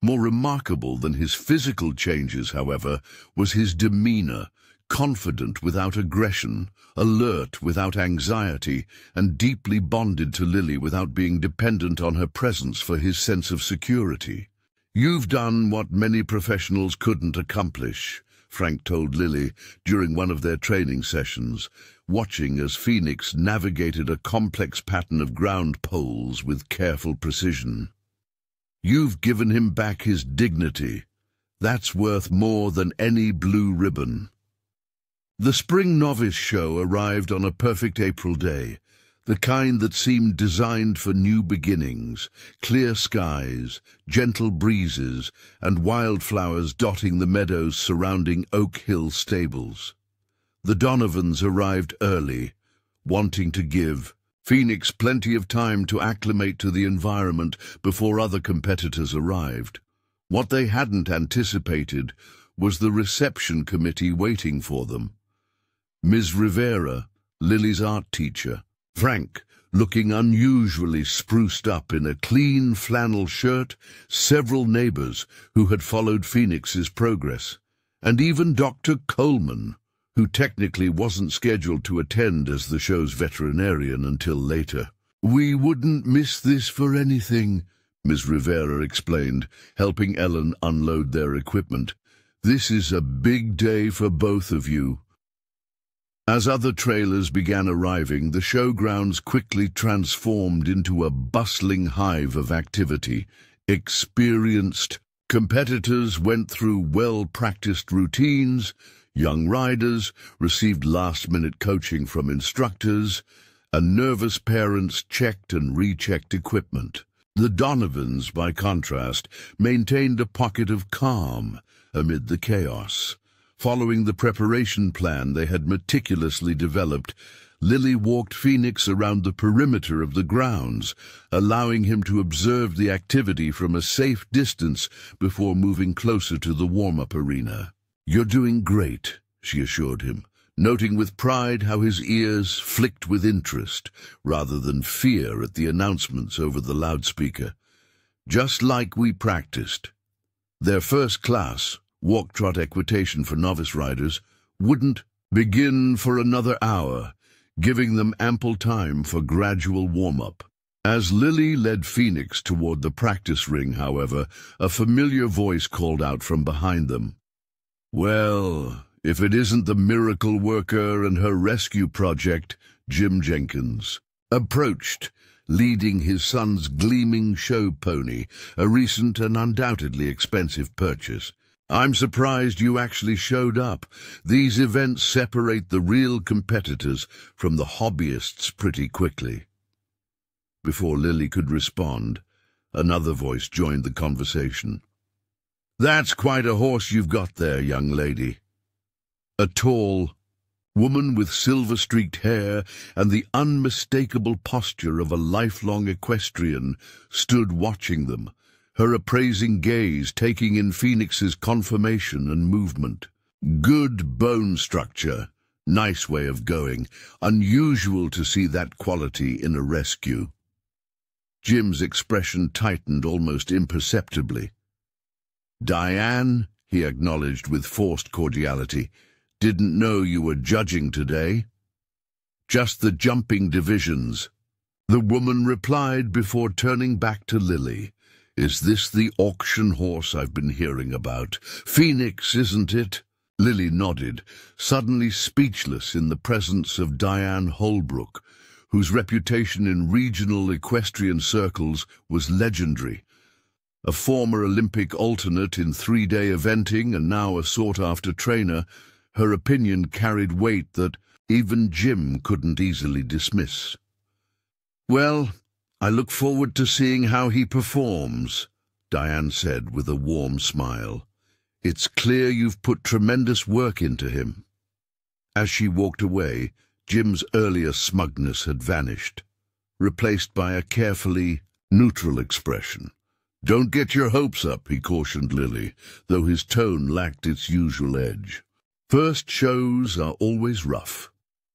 More remarkable than his physical changes, however, was his demeanor, confident without aggression, alert without anxiety, and deeply bonded to Lily without being dependent on her presence for his sense of security. "You've done what many professionals couldn't accomplish," Frank told Lily during one of their training sessions, watching as Phoenix navigated a complex pattern of ground poles with careful precision. "You've given him back his dignity. That's worth more than any blue ribbon." The Spring Novice Show arrived on a perfect April day, the kind that seemed designed for new beginnings, clear skies, gentle breezes, and wildflowers dotting the meadows surrounding Oak Hill Stables. The Donovans arrived early, wanting to give Phoenix plenty of time to acclimate to the environment before other competitors arrived. What they hadn't anticipated was the reception committee waiting for them. Ms. Rivera, Lily's art teacher, Frank, looking unusually spruced up in a clean flannel shirt, several neighbors who had followed Phoenix's progress, and even Dr. Coleman, who technically wasn't scheduled to attend as the show's veterinarian until later. "We wouldn't miss this for anything," Ms. Rivera explained, helping Ellen unload their equipment. "This is a big day for both of you." As other trailers began arriving, the showgrounds quickly transformed into a bustling hive of activity. Experienced competitors went through well-practiced routines, young riders received last-minute coaching from instructors, and nervous parents checked and rechecked equipment. The Donovans, by contrast, maintained a pocket of calm amid the chaos. Following the preparation plan they had meticulously developed, Lily walked Phoenix around the perimeter of the grounds, allowing him to observe the activity from a safe distance before moving closer to the warm-up arena. "You're doing great," she assured him, noting with pride how his ears flicked with interest rather than fear at the announcements over the loudspeaker. "Just like we practiced." Their first class walk-trot equitation for novice riders, wouldn't begin for another hour, giving them ample time for gradual warm-up. As Lily led Phoenix toward the practice ring, however, a familiar voice called out from behind them. "Well, if it isn't the miracle worker and her rescue project," Jim Jenkins approached, leading his son's gleaming show pony, a recent and undoubtedly expensive purchase. "I'm surprised you actually showed up. These events separate the real competitors from the hobbyists pretty quickly." Before Lily could respond, another voice joined the conversation. "That's quite a horse you've got there, young lady." A tall woman with silver-streaked hair and the unmistakable posture of a lifelong equestrian stood watching them, her appraising gaze taking in Phoenix's conformation and movement. Good bone structure, nice way of going, unusual to see that quality in a rescue. Jim's expression tightened almost imperceptibly. "Diane," he acknowledged with forced cordiality, "didn't know you were judging today." "Just the jumping divisions," the woman replied before turning back to Lily. "Is this the auction horse I've been hearing about? Phoenix, isn't it?" Lily nodded, suddenly speechless in the presence of Diane Holbrook, whose reputation in regional equestrian circles was legendary. A former Olympic alternate in three-day eventing and now a sought-after trainer, her opinion carried weight that even Jim couldn't easily dismiss. "Well, I look forward to seeing how he performs," Diane said with a warm smile. "It's clear you've put tremendous work into him." As she walked away, Jim's earlier smugness had vanished, replaced by a carefully neutral expression. "Don't get your hopes up," he cautioned Lily, though his tone lacked its usual edge. "First shows are always rough.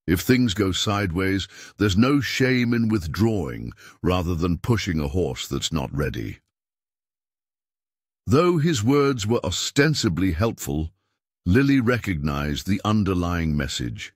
If things go sideways, there's no shame in withdrawing rather than pushing a horse that's not ready." Though his words were ostensibly helpful, Lily recognized the underlying message.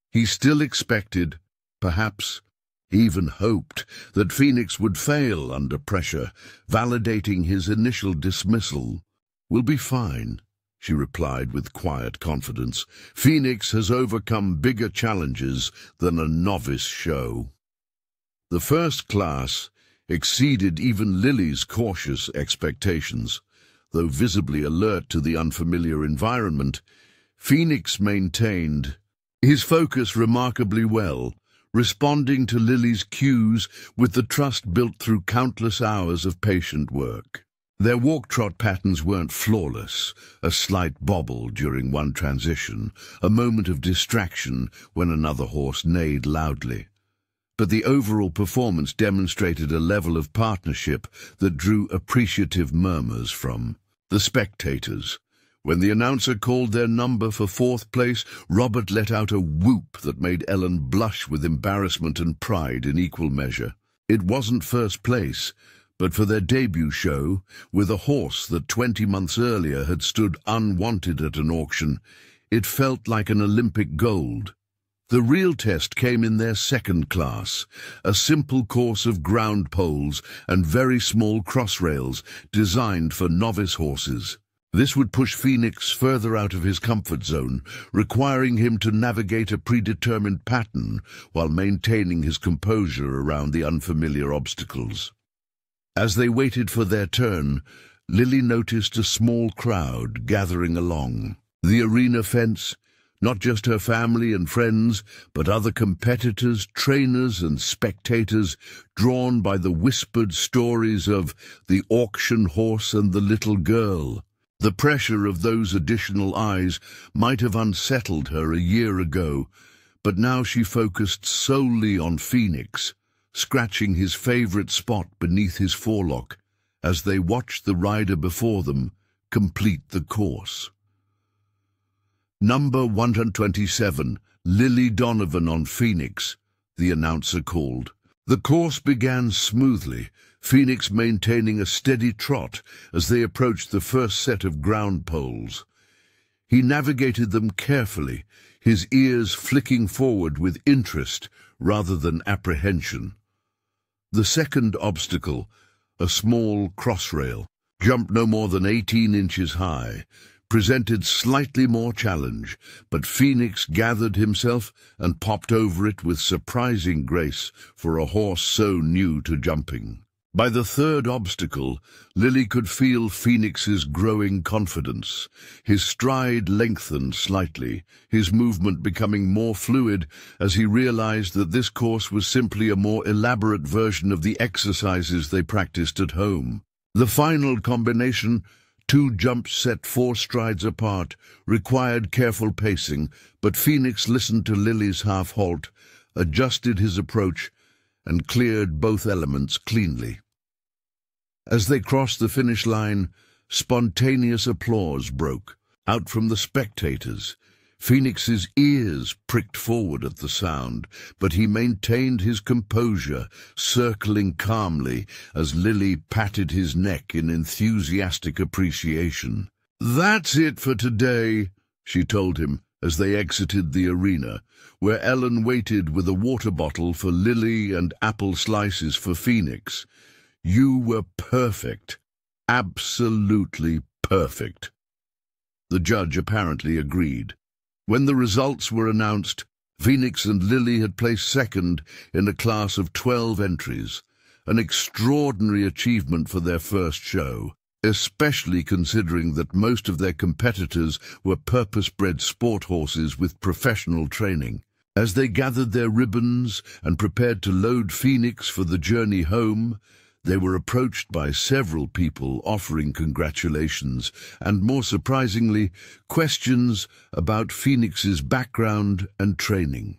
He still expected, perhaps even hoped, that Phoenix would fail under pressure, validating his initial dismissal. "We'll be fine," she replied with quiet confidence. "Phoenix has overcome bigger challenges than a novice show." The first class exceeded even Lily's cautious expectations. Though visibly alert to the unfamiliar environment, Phoenix maintained his focus remarkably well, responding to Lily's cues with the trust built through countless hours of patient work. Their walk-trot patterns weren't flawless, a slight bobble during one transition, a moment of distraction when another horse neighed loudly. But the overall performance demonstrated a level of partnership that drew appreciative murmurs from the spectators. When the announcer called their number for fourth place, Robert let out a whoop that made Ellen blush with embarrassment and pride in equal measure. It wasn't first place, but for their debut show, with a horse that 20 months earlier had stood unwanted at an auction, it felt like an Olympic gold. The real test came in their second class, a simple course of ground poles and very small crossrails designed for novice horses. This would push Phoenix further out of his comfort zone, requiring him to navigate a predetermined pattern while maintaining his composure around the unfamiliar obstacles. As they waited for their turn, Lily noticed a small crowd gathering along the arena fence. Not just her family and friends, but other competitors, trainers and spectators drawn by the whispered stories of the auction horse and the little girl. The pressure of those additional eyes might have unsettled her a year ago, but now she focused solely on Phoenix, scratching his favorite spot beneath his forelock as they watched the rider before them complete the course. "Number 127, Lily Donovan on Phoenix," the announcer called. The course began smoothly, Phoenix maintaining a steady trot as they approached the first set of ground poles. He navigated them carefully, his ears flicking forward with interest rather than apprehension. The second obstacle, a small crossrail, jumped no more than 18 inches high, presented slightly more challenge, but Phoenix gathered himself and popped over it with surprising grace for a horse so new to jumping. By the third obstacle, Lily could feel Phoenix's growing confidence. His stride lengthened slightly, his movement becoming more fluid as he realized that this course was simply a more elaborate version of the exercises they practiced at home. The final combination, 2 jumps set 4 strides apart, required careful pacing, but Phoenix listened to Lily's half-halt, adjusted his approach, and cleared both elements cleanly. As they crossed the finish line, spontaneous applause broke out from the spectators. Phoenix's ears pricked forward at the sound, but he maintained his composure, circling calmly as Lily patted his neck in enthusiastic appreciation. "That's it for today," she told him as they exited the arena, where Ellen waited with a water bottle for Lily and apple slices for Phoenix. "You were perfect, absolutely perfect." The judge apparently agreed. When the results were announced, Phoenix and Lily had placed second in a class of 12 entries, an extraordinary achievement for their first show, especially considering that most of their competitors were purpose-bred sport horses with professional training. As they gathered their ribbons and prepared to load Phoenix for the journey home, they were approached by several people offering congratulations and, more surprisingly, questions about Phoenix's background and training.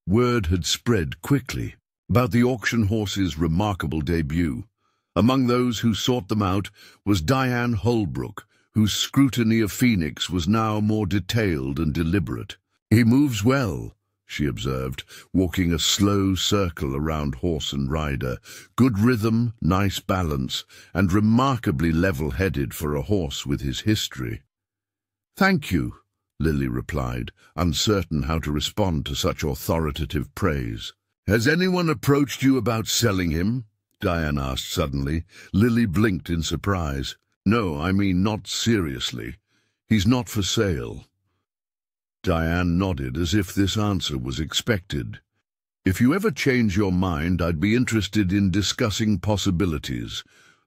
Word had spread quickly about the auction horse's remarkable debut. Among those who sought them out was Diane Holbrook, whose scrutiny of Phoenix was now more detailed and deliberate. "He moves well," she observed, walking a slow circle around horse and rider. "Good rhythm, nice balance, and remarkably level-headed for a horse with his history." "Thank you," Lily replied, uncertain how to respond to such authoritative praise. "Has anyone approached you about selling him?" Diane asked suddenly. Lily blinked in surprise. "No, I mean not seriously. He's not for sale." Diane nodded as if this answer was expected. "If you ever change your mind, I'd be interested in discussing possibilities.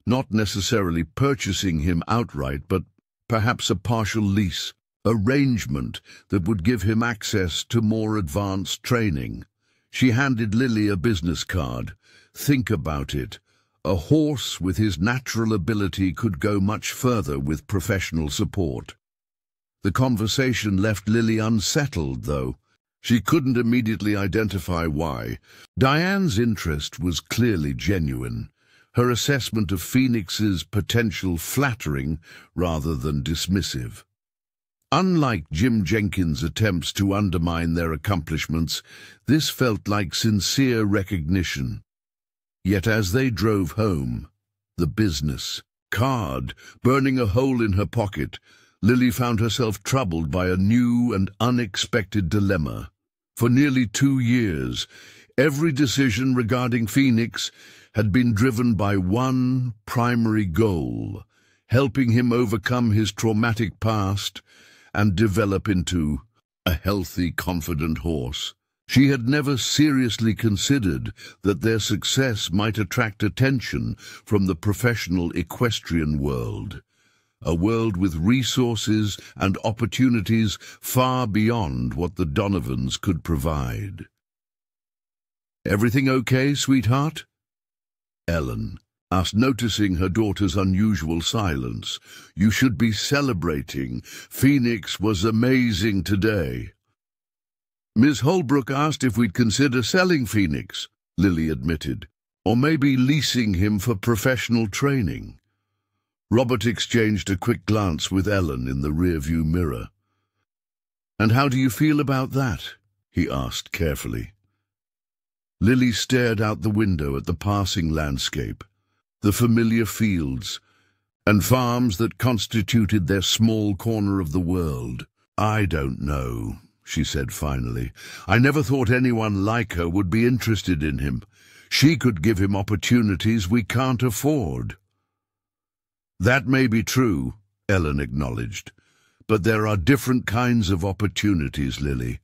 Not necessarily purchasing him outright, but perhaps a partial lease arrangement that would give him access to more advanced training." She handed Lily a business card. "Think about it. A horse with his natural ability could go much further with professional support." The conversation left Lily unsettled, though. She couldn't immediately identify why. Diane's interest was clearly genuine, her assessment of Phoenix's potential flattering rather than dismissive. Unlike Jim Jenkins' attempts to undermine their accomplishments, this felt like sincere recognition. Yet as they drove home, the business card burning a hole in her pocket, Lily found herself troubled by a new and unexpected dilemma. For nearly 2 years, every decision regarding Phoenix had been driven by one primary goal: helping him overcome his traumatic past and develop into a healthy, confident horse. She had never seriously considered that their success might attract attention from the professional equestrian world. A world with resources and opportunities far beyond what the Donovans could provide. "Everything okay, sweetheart?" Ellen asked, noticing her daughter's unusual silence. "You should be celebrating. Phoenix was amazing today." "Miss Holbrook asked if we'd consider selling Phoenix," Lily admitted, "or maybe leasing him for professional training." Robert exchanged a quick glance with Ellen in the rearview mirror. "And how do you feel about that?" he asked carefully. Lily stared out the window at the passing landscape, the familiar fields and farms that constituted their small corner of the world. "I don't know," she said finally. "I never thought anyone like her would be interested in him. She could give him opportunities we can't afford." "That may be true," Ellen acknowledged. "But there are different kinds of opportunities, Lily.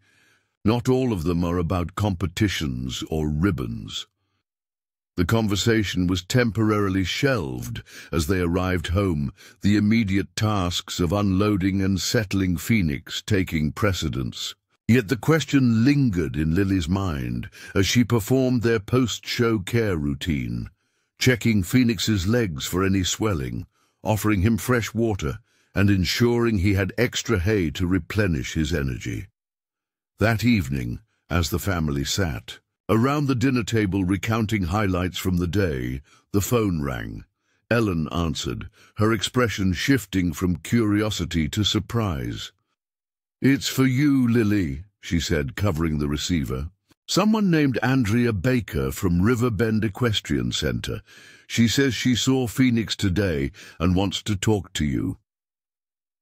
Not all of them are about competitions or ribbons." The conversation was temporarily shelved as they arrived home, the immediate tasks of unloading and settling Phoenix taking precedence. Yet the question lingered in Lily's mind as she performed their post-show care routine, checking Phoenix's legs for any swelling, offering him fresh water, and ensuring he had extra hay to replenish his energy. That evening, as the family sat around the dinner table recounting highlights from the day, the phone rang. Ellen answered, her expression shifting from curiosity to surprise. "It's for you, Lily," she said, covering the receiver. "Someone named Andrea Baker from Riverbend Equestrian Center. She says she saw Phoenix today and wants to talk to you."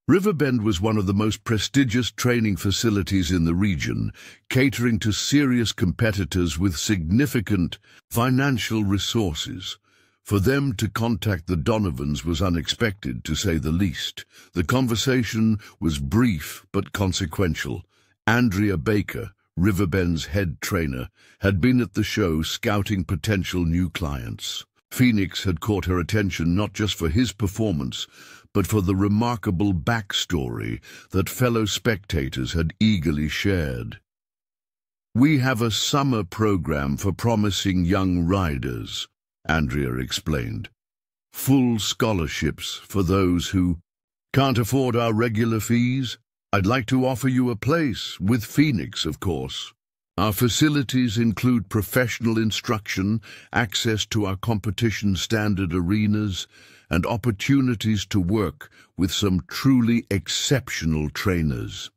Riverbend was one of the most prestigious training facilities in the region, catering to serious competitors with significant financial resources. For them to contact the Donovans was unexpected, to say the least. The conversation was brief but consequential. Andrea Baker, Riverbend's head trainer, had been at the show scouting potential new clients. Phoenix had caught her attention not just for his performance, but for the remarkable backstory that fellow spectators had eagerly shared. "We have a summer program for promising young riders," Andrea explained. "Full scholarships for those who can't afford our regular fees. I'd like to offer you a place, with Phoenix, of course. Our facilities include professional instruction, access to our competition standard arenas, and opportunities to work with some truly exceptional trainers."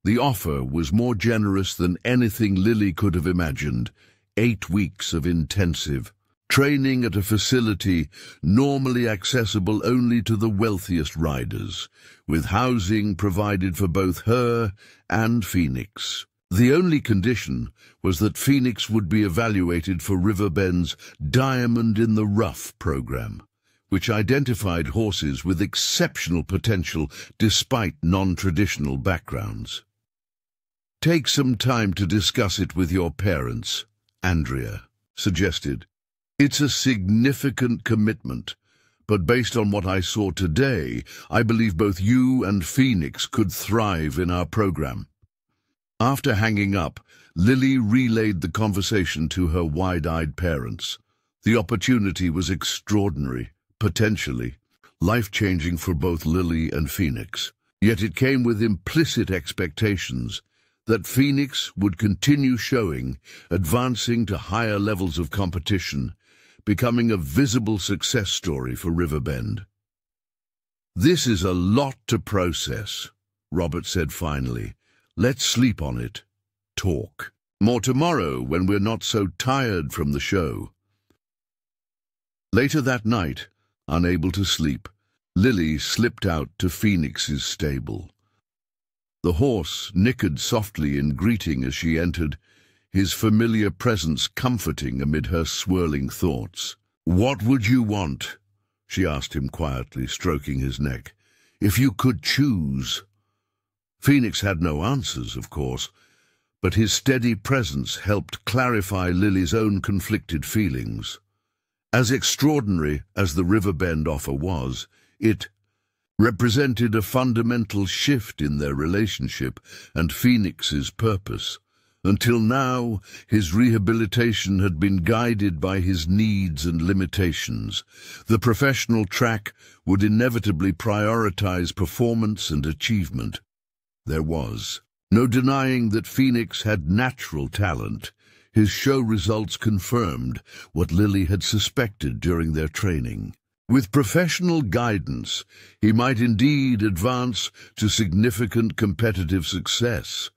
The offer was more generous than anything Lily could have imagined. 8 weeks of intensive training at a facility normally accessible only to the wealthiest riders, with housing provided for both her and Phoenix. The only condition was that Phoenix would be evaluated for Riverbend's Diamond in the Rough program, which identified horses with exceptional potential despite non-traditional backgrounds. "Take some time to discuss it with your parents," Andrea suggested. "It's a significant commitment, but based on what I saw today, I believe both you and Phoenix could thrive in our program." After hanging up, Lily relayed the conversation to her wide-eyed parents. The opportunity was extraordinary, potentially life-changing for both Lily and Phoenix. Yet it came with implicit expectations that Phoenix would continue showing, advancing to higher levels of competition, becoming a visible success story for Riverbend. "This is a lot to process," Robert said finally. "Let's sleep on it. Talk more tomorrow when we're not so tired from the show." Later that night, unable to sleep, Lily slipped out to Phoenix's stable. The horse nickered softly in greeting as she entered, his familiar presence comforting amid her swirling thoughts. "What would you want?" she asked him quietly, stroking his neck. "If you could choose." Phoenix had no answers, of course, but his steady presence helped clarify Lily's own conflicted feelings. As extraordinary as the Riverbend offer was, it represented a fundamental shift in their relationship and Phoenix's purpose. Until now, his rehabilitation had been guided by his needs and limitations. The professional track would inevitably prioritize performance and achievement. There was no denying that Phoenix had natural talent. His show results confirmed what Lily had suspected during their training. With professional guidance, he might indeed advance to significant competitive success,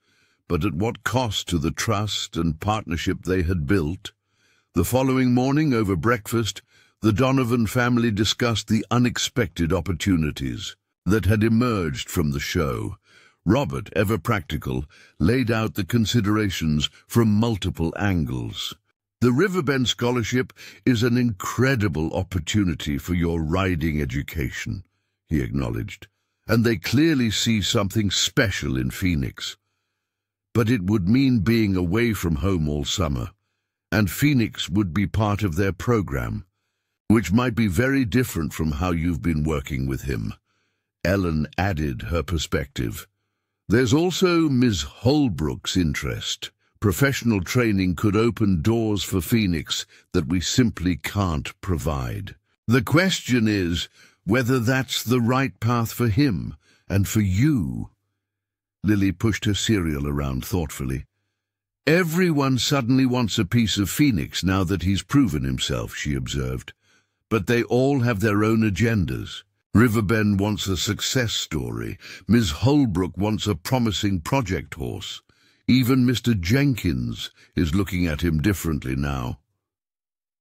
but at what cost to the trust and partnership they had built? The following morning, over breakfast, the Donovan family discussed the unexpected opportunities that had emerged from the show. Robert, ever practical, laid out the considerations from multiple angles. The Riverbend Scholarship is an incredible opportunity for your riding education, he acknowledged, and they clearly see something special in Phoenix. But it would mean being away from home all summer, and Phoenix would be part of their program, which might be very different from how you've been working with him. Ellen added her perspective. There's also Ms. Holbrook's interest. Professional training could open doors for Phoenix that we simply can't provide. The question is whether that's the right path for him and for you. Lily pushed her cereal around thoughtfully. Everyone suddenly wants a piece of Phoenix now that he's proven himself, she observed. But they all have their own agendas. Riverbend wants a success story. Ms. Holbrook wants a promising project horse. Even Mr. Jenkins is looking at him differently now.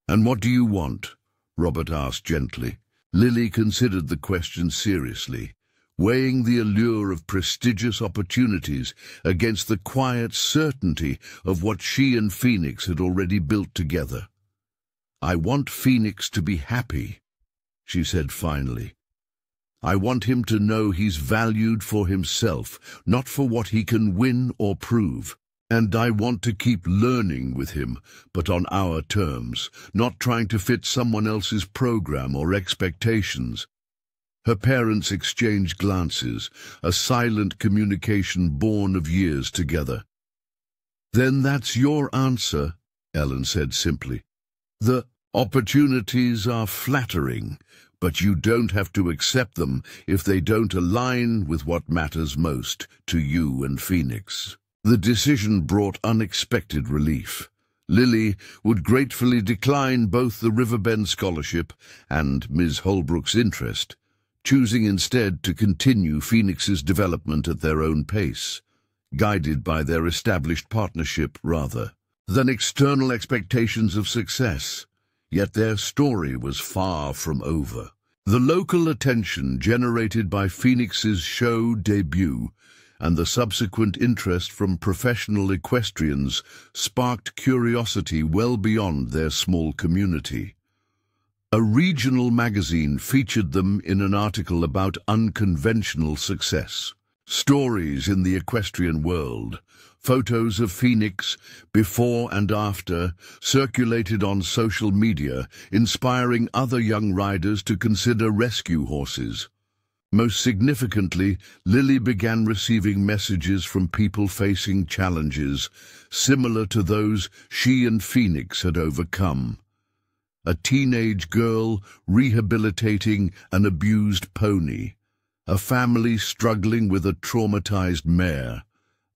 And what do you want? Robert asked gently. Lily considered the question seriously, weighing the allure of prestigious opportunities against the quiet certainty of what she and Phoenix had already built together. I want Phoenix to be happy, she said finally. I want him to know he's valued for himself, not for what he can win or prove. And I want to keep learning with him, but on our terms, not trying to fit someone else's program or expectations. Her parents exchanged glances, a silent communication born of years together. Then that's your answer, Ellen said simply. The opportunities are flattering, but you don't have to accept them if they don't align with what matters most to you and Phoenix. The decision brought unexpected relief. Lily would gratefully decline both the Riverbend Scholarship and Ms. Holbrook's interest, choosing instead to continue Phoenix's development at their own pace, guided by their established partnership rather than external expectations of success. Yet their story was far from over. The local attention generated by Phoenix's show debut and the subsequent interest from professional equestrians sparked curiosity well beyond their small community. A regional magazine featured them in an article about unconventional success. Stories in the equestrian world, photos of Phoenix before and after, circulated on social media, inspiring other young riders to consider rescue horses. Most significantly, Lily began receiving messages from people facing challenges similar to those she and Phoenix had overcome. A teenage girl rehabilitating an abused pony, a family struggling with a traumatized mare,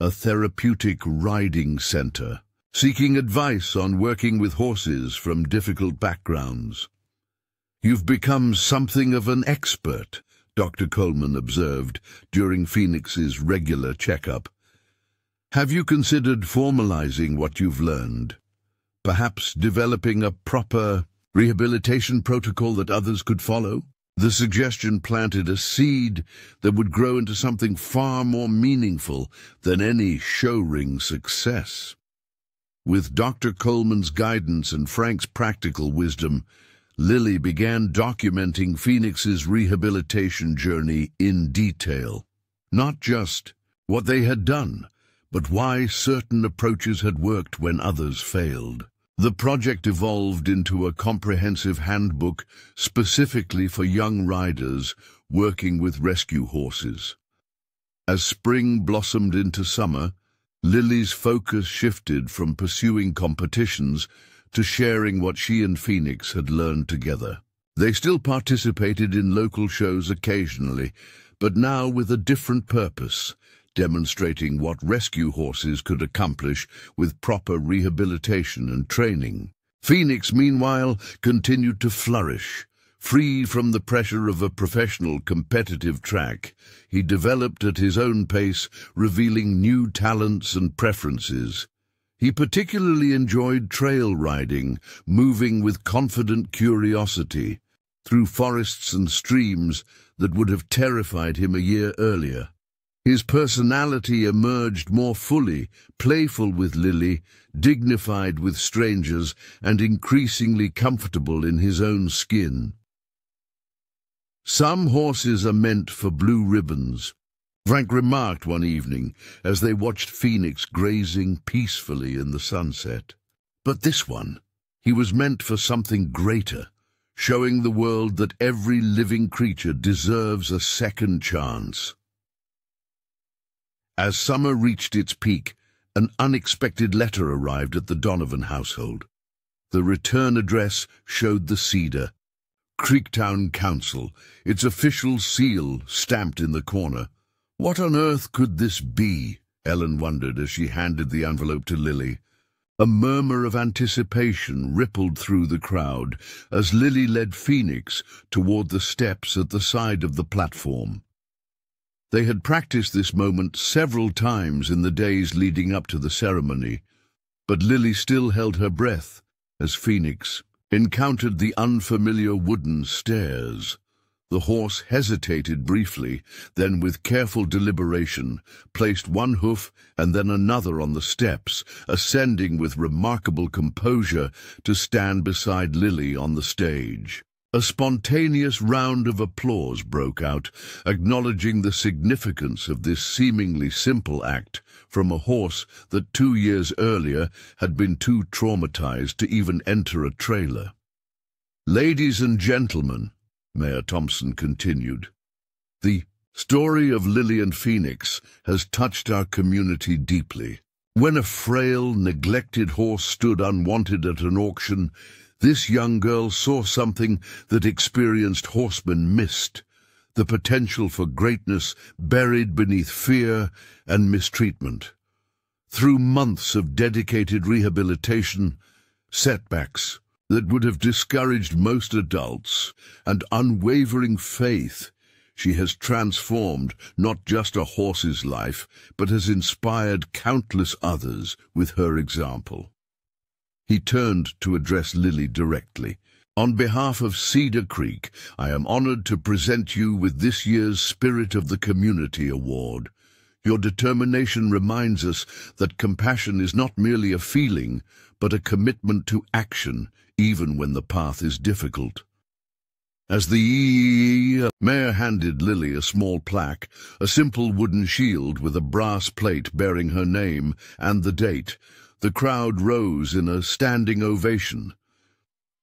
a therapeutic riding center, seeking advice on working with horses from difficult backgrounds. You've become something of an expert, Dr. Coleman observed during Phoenix's regular checkup. Have you considered formalizing what you've learned? Perhaps developing a proper rehabilitation protocol that others could follow? The suggestion planted a seed that would grow into something far more meaningful than any show-ring success. With Dr. Coleman's guidance and Frank's practical wisdom, Lily began documenting Phoenix's rehabilitation journey in detail. Not just what they had done, but why certain approaches had worked when others failed. The project evolved into a comprehensive handbook specifically for young riders working with rescue horses. As spring blossomed into summer, Lily's focus shifted from pursuing competitions to sharing what she and Phoenix had learned together. They still participated in local shows occasionally, but now with a different purpose, demonstrating what rescue horses could accomplish with proper rehabilitation and training. Phoenix, meanwhile, continued to flourish. Free from the pressure of a professional competitive track, he developed at his own pace, revealing new talents and preferences. He particularly enjoyed trail riding, moving with confident curiosity through forests and streams that would have terrified him a year earlier. His personality emerged more fully, playful with Lily, dignified with strangers, and increasingly comfortable in his own skin. "Some horses are meant for blue ribbons," Frank remarked one evening as they watched Phoenix grazing peacefully in the sunset. "But this one, he was meant for something greater, showing the world that every living creature deserves a second chance." As summer reached its peak, an unexpected letter arrived at the Donovan household. The return address showed the cedar, Creektown Council, its official seal stamped in the corner. What on earth could this be? Ellen wondered as she handed the envelope to Lily. A murmur of anticipation rippled through the crowd as Lily led Phoenix toward the steps at the side of the platform. They had practiced this moment several times in the days leading up to the ceremony, but Lily still held her breath as Phoenix encountered the unfamiliar wooden stairs. The horse hesitated briefly, then with careful deliberation placed one hoof and then another on the steps, ascending with remarkable composure to stand beside Lily on the stage. A spontaneous round of applause broke out, acknowledging the significance of this seemingly simple act from a horse that 2 years earlier had been too traumatized to even enter a trailer. "Ladies and gentlemen," Mayor Thompson continued, "the story of Lily and Phoenix has touched our community deeply. When a frail, neglected horse stood unwanted at an auction, this young girl saw something that experienced horsemen missed, the potential for greatness buried beneath fear and mistreatment. Through months of dedicated rehabilitation, setbacks that would have discouraged most adults, and unwavering faith, she has transformed not just a horse's life, but has inspired countless others with her example." He turned to address Lily directly. "On behalf of Cedar Creek, I am honored to present you with this year's Spirit of the Community Award. Your determination reminds us that compassion is not merely a feeling, but a commitment to action, even when the path is difficult." As the mayor handed Lily a small plaque, a simple wooden shield with a brass plate bearing her name and the date, the crowd rose in a standing ovation.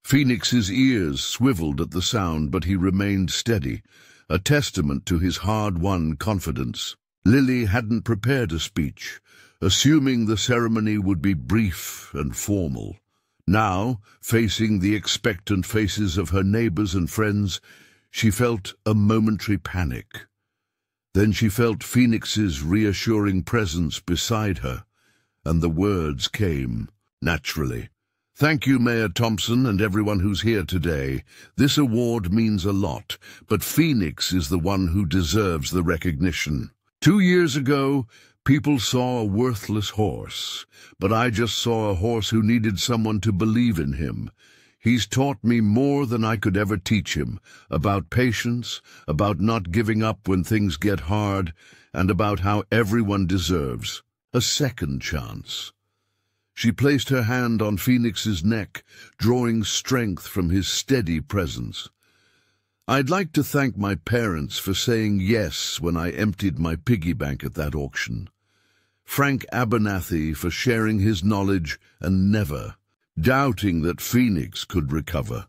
Phoenix's ears swiveled at the sound, but he remained steady, a testament to his hard-won confidence. Lily hadn't prepared a speech, assuming the ceremony would be brief and formal. Now, facing the expectant faces of her neighbors and friends, she felt a momentary panic. Then she felt Phoenix's reassuring presence beside her, and the words came naturally. "Thank you, Mayor Thompson, and everyone who's here today. This award means a lot, but Phoenix is the one who deserves the recognition. 2 years ago, people saw a worthless horse, but I just saw a horse who needed someone to believe in him. He's taught me more than I could ever teach him, about patience, about not giving up when things get hard, and about how everyone deserves a second chance." She placed her hand on Phoenix's neck, drawing strength from his steady presence. "I'd like to thank my parents for saying yes when I emptied my piggy bank at that auction. Frank Abernathy for sharing his knowledge and never doubting that Phoenix could recover.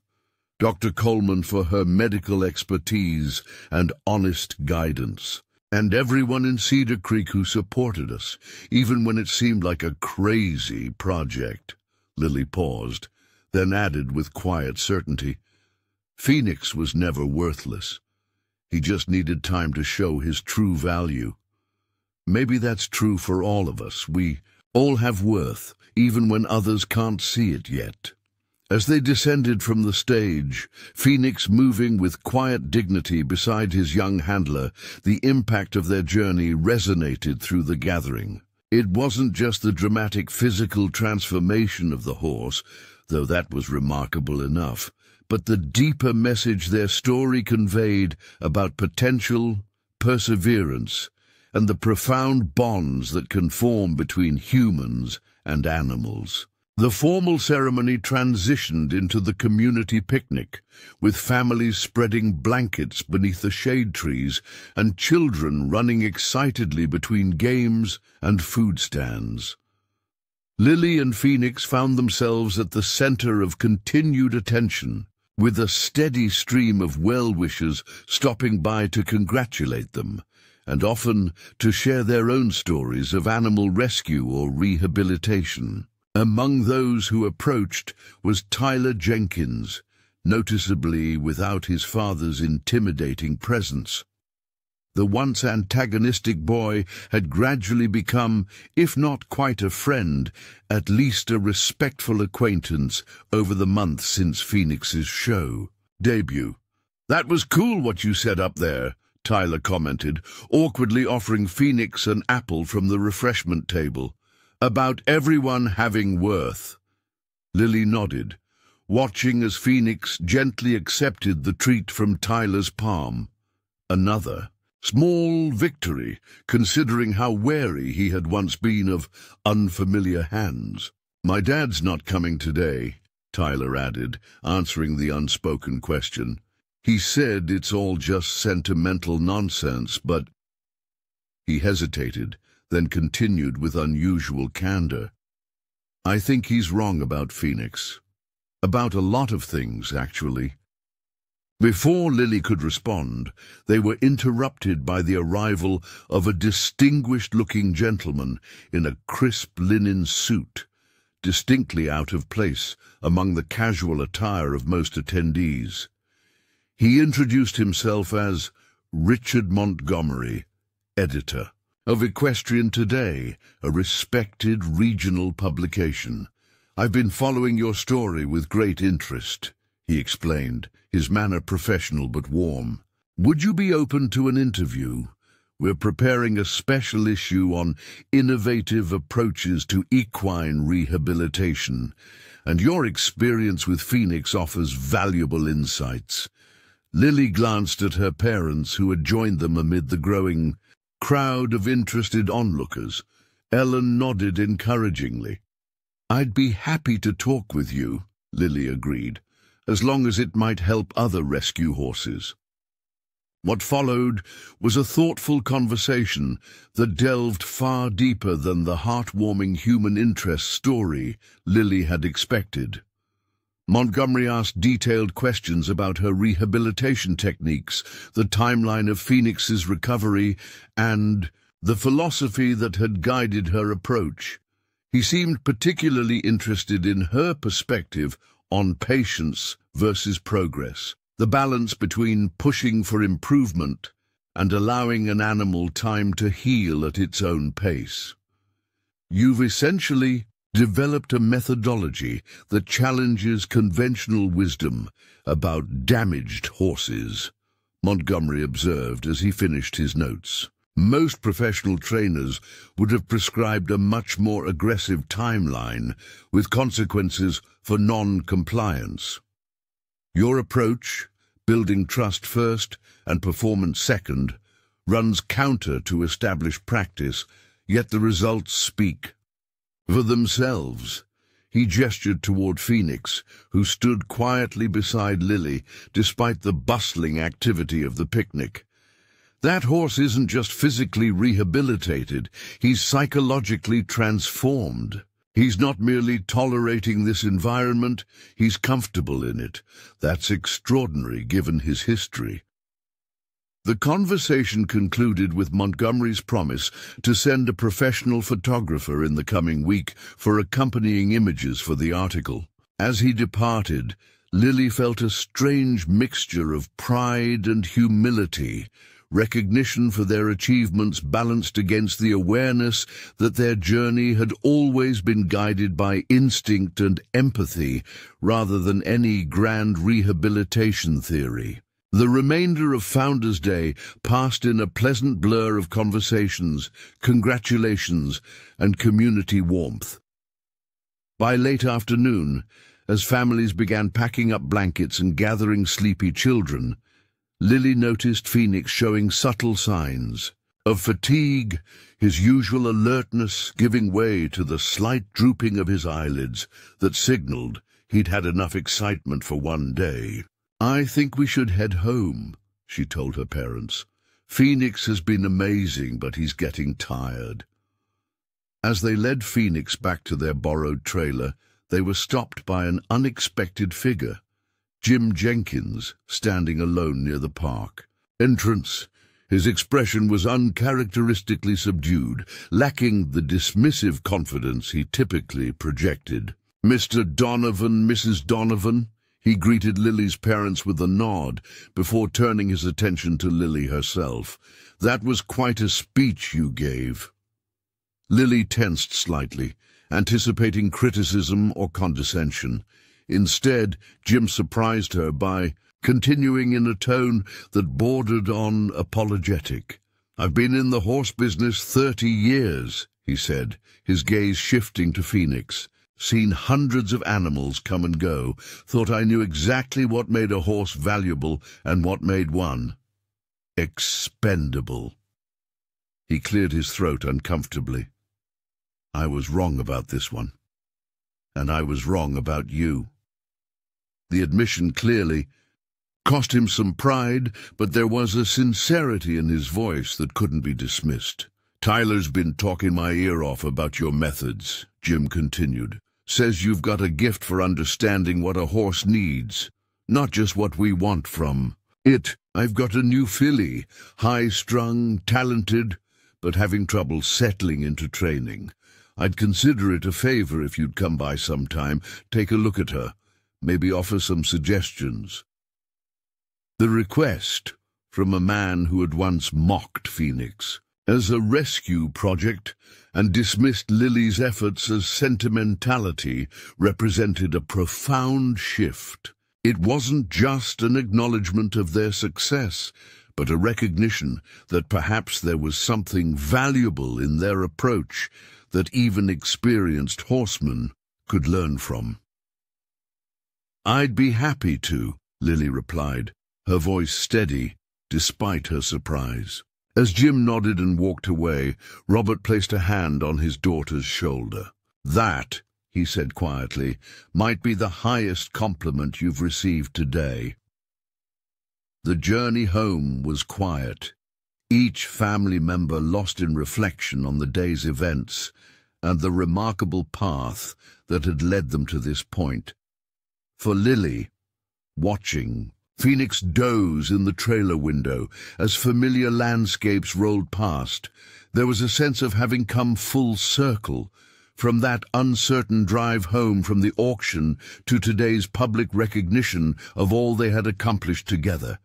Dr. Coleman for her medical expertise and honest guidance. And everyone in Cedar Creek who supported us, even when it seemed like a crazy project." Lily paused, then added with quiet certainty, "Phoenix was never worthless. He just needed time to show his true value. Maybe that's true for all of us. We all have worth, even when others can't see it yet." As they descended from the stage, Phoenix moving with quiet dignity beside his young handler, the impact of their journey resonated through the gathering. It wasn't just the dramatic physical transformation of the horse, though that was remarkable enough, but the deeper message their story conveyed about potential, perseverance, and the profound bonds that can form between humans and animals. The formal ceremony transitioned into the community picnic, with families spreading blankets beneath the shade trees and children running excitedly between games and food stands. Lily and Phoenix found themselves at the center of continued attention, with a steady stream of well-wishers stopping by to congratulate them, and often to share their own stories of animal rescue or rehabilitation. Among those who approached was Tyler Jenkins, noticeably without his father's intimidating presence. The once antagonistic boy had gradually become, if not quite a friend, at least a respectful acquaintance over the months since Phoenix's show debut. "That was cool what you said up there," Tyler commented, awkwardly offering Phoenix an apple from the refreshment table. "About everyone having worth." Lily nodded, watching as Phoenix gently accepted the treat from Tyler's palm. Another small victory, considering how wary he had once been of unfamiliar hands. "My dad's not coming today," Tyler added, answering the unspoken question. "He said it's all just sentimental nonsense, but—" He hesitated, then continued with unusual candor. "I think he's wrong about Phoenix. About a lot of things, actually." Before Lily could respond, they were interrupted by the arrival of a distinguished-looking gentleman in a crisp linen suit, distinctly out of place among the casual attire of most attendees. He introduced himself as Richard Montgomery, editor of Equestrian Today, a respected regional publication. "I've been following your story with great interest," he explained, his manner professional but warm. "Would you be open to an interview? We're preparing a special issue on innovative approaches to equine rehabilitation, and your experience with Phoenix offers valuable insights." Lily glanced at her parents, who had joined them amid the growing crowd of interested onlookers. Ellen nodded encouragingly. "I'd be happy to talk with you," Lily agreed, "as long as it might help other rescue horses." What followed was a thoughtful conversation that delved far deeper than the heartwarming human interest story Lily had expected. Montgomery asked detailed questions about her rehabilitation techniques, the timeline of Phoenix's recovery, and the philosophy that had guided her approach. He seemed particularly interested in her perspective on patience versus progress, the balance between pushing for improvement and allowing an animal time to heal at its own pace. "You've essentially developed a methodology that challenges conventional wisdom about damaged horses," Montgomery observed as he finished his notes. "Most professional trainers would have prescribed a much more aggressive timeline with consequences for non-compliance. Your approach, building trust first and performance second, runs counter to established practice, yet the results speak for themselves." He gestured toward Phoenix, who stood quietly beside Lily despite the bustling activity of the picnic. "That horse isn't just physically rehabilitated, he's psychologically transformed. He's not merely tolerating this environment, he's comfortable in it. That's extraordinary given his history." The conversation concluded with Montgomery's promise to send a professional photographer in the coming week for accompanying images for the article. As he departed, Lily felt a strange mixture of pride and humility, recognition for their achievements balanced against the awareness that their journey had always been guided by instinct and empathy rather than any grand rehabilitation theory. The remainder of Founders' Day passed in a pleasant blur of conversations, congratulations, and community warmth. By late afternoon, as families began packing up blankets and gathering sleepy children, Lily noticed Phoenix showing subtle signs of fatigue, his usual alertness giving way to the slight drooping of his eyelids that signaled he'd had enough excitement for one day. "I think we should head home," she told her parents. "Phoenix has been amazing, but he's getting tired." As they led Phoenix back to their borrowed trailer, they were stopped by an unexpected figure, Jim Jenkins, standing alone near the park. Entrance. His expression was uncharacteristically subdued, lacking the dismissive confidence he typically projected. "Mr. Donovan, Mrs. Donovan," he greeted Lily's parents with a nod before turning his attention to Lily herself. "That was quite a speech you gave." Lily tensed slightly, anticipating criticism or condescension. Instead, Jim surprised her by continuing in a tone that bordered on apologetic. "I've been in the horse business 30 years, he said, his gaze shifting to Phoenix. "Seen hundreds of animals come and go, thought I knew exactly what made a horse valuable and what made one expendable." He cleared his throat uncomfortably. "I was wrong about this one. And I was wrong about you." The admission clearly cost him some pride, but there was a sincerity in his voice that couldn't be dismissed. "Tyler's been talking my ear off about your methods," Jim continued. "Says you've got a gift for understanding what a horse needs, not just what we want from it. I've got a new filly, high-strung, talented, but having trouble settling into training. I'd consider it a favor if you'd come by sometime, take a look at her, maybe offer some suggestions." The request, from a man who had once mocked Phoenix as a rescue project and dismissed Lily's efforts as sentimentality, represented a profound shift. It wasn't just an acknowledgement of their success, but a recognition that perhaps there was something valuable in their approach that even experienced horsemen could learn from. "I'd be happy to," Lily replied, her voice steady despite her surprise. As Jim nodded and walked away, Robert placed a hand on his daughter's shoulder. "That," he said quietly, "might be the highest compliment you've received today." The journey home was quiet, each family member lost in reflection on the day's events and the remarkable path that had led them to this point. For Lily, watching Phoenix doze in the trailer window as familiar landscapes rolled past, there was a sense of having come full circle, from that uncertain drive home from the auction to today's public recognition of all they had accomplished together.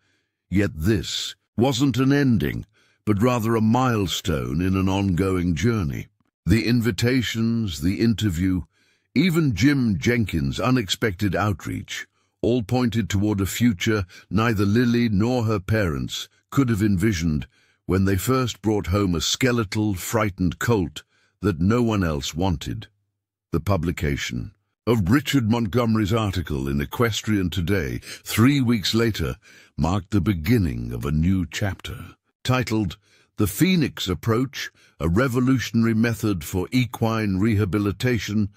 Yet this wasn't an ending, but rather a milestone in an ongoing journey. The invitations, the interview, even Jim Jenkins' unexpected outreach, all pointed toward a future neither Lily nor her parents could have envisioned when they first brought home a skeletal, frightened colt that no one else wanted. The publication of Richard Montgomery's article in Equestrian Today 3 weeks later marked the beginning of a new chapter. Titled "The Phoenix Approach, a Revolutionary Method for Equine Rehabilitation,"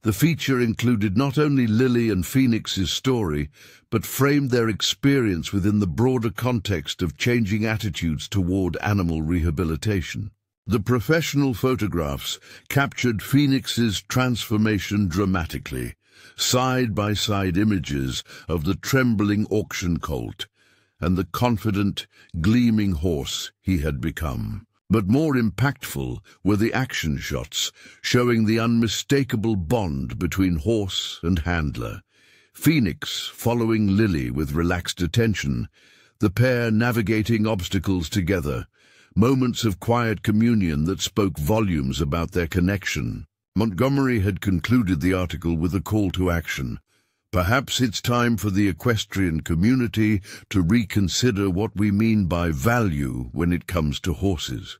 the feature included not only Lily and Phoenix's story, but framed their experience within the broader context of changing attitudes toward animal rehabilitation. The professional photographs captured Phoenix's transformation dramatically, side-by-side images of the trembling auction colt and the confident, gleaming horse he had become. But more impactful were the action shots, showing the unmistakable bond between horse and handler. Phoenix following Lily with relaxed attention, the pair navigating obstacles together, moments of quiet communion that spoke volumes about their connection. Montgomery had concluded the article with a call to action. Perhaps it's time for the equestrian community to reconsider what we mean by value when it comes to horses.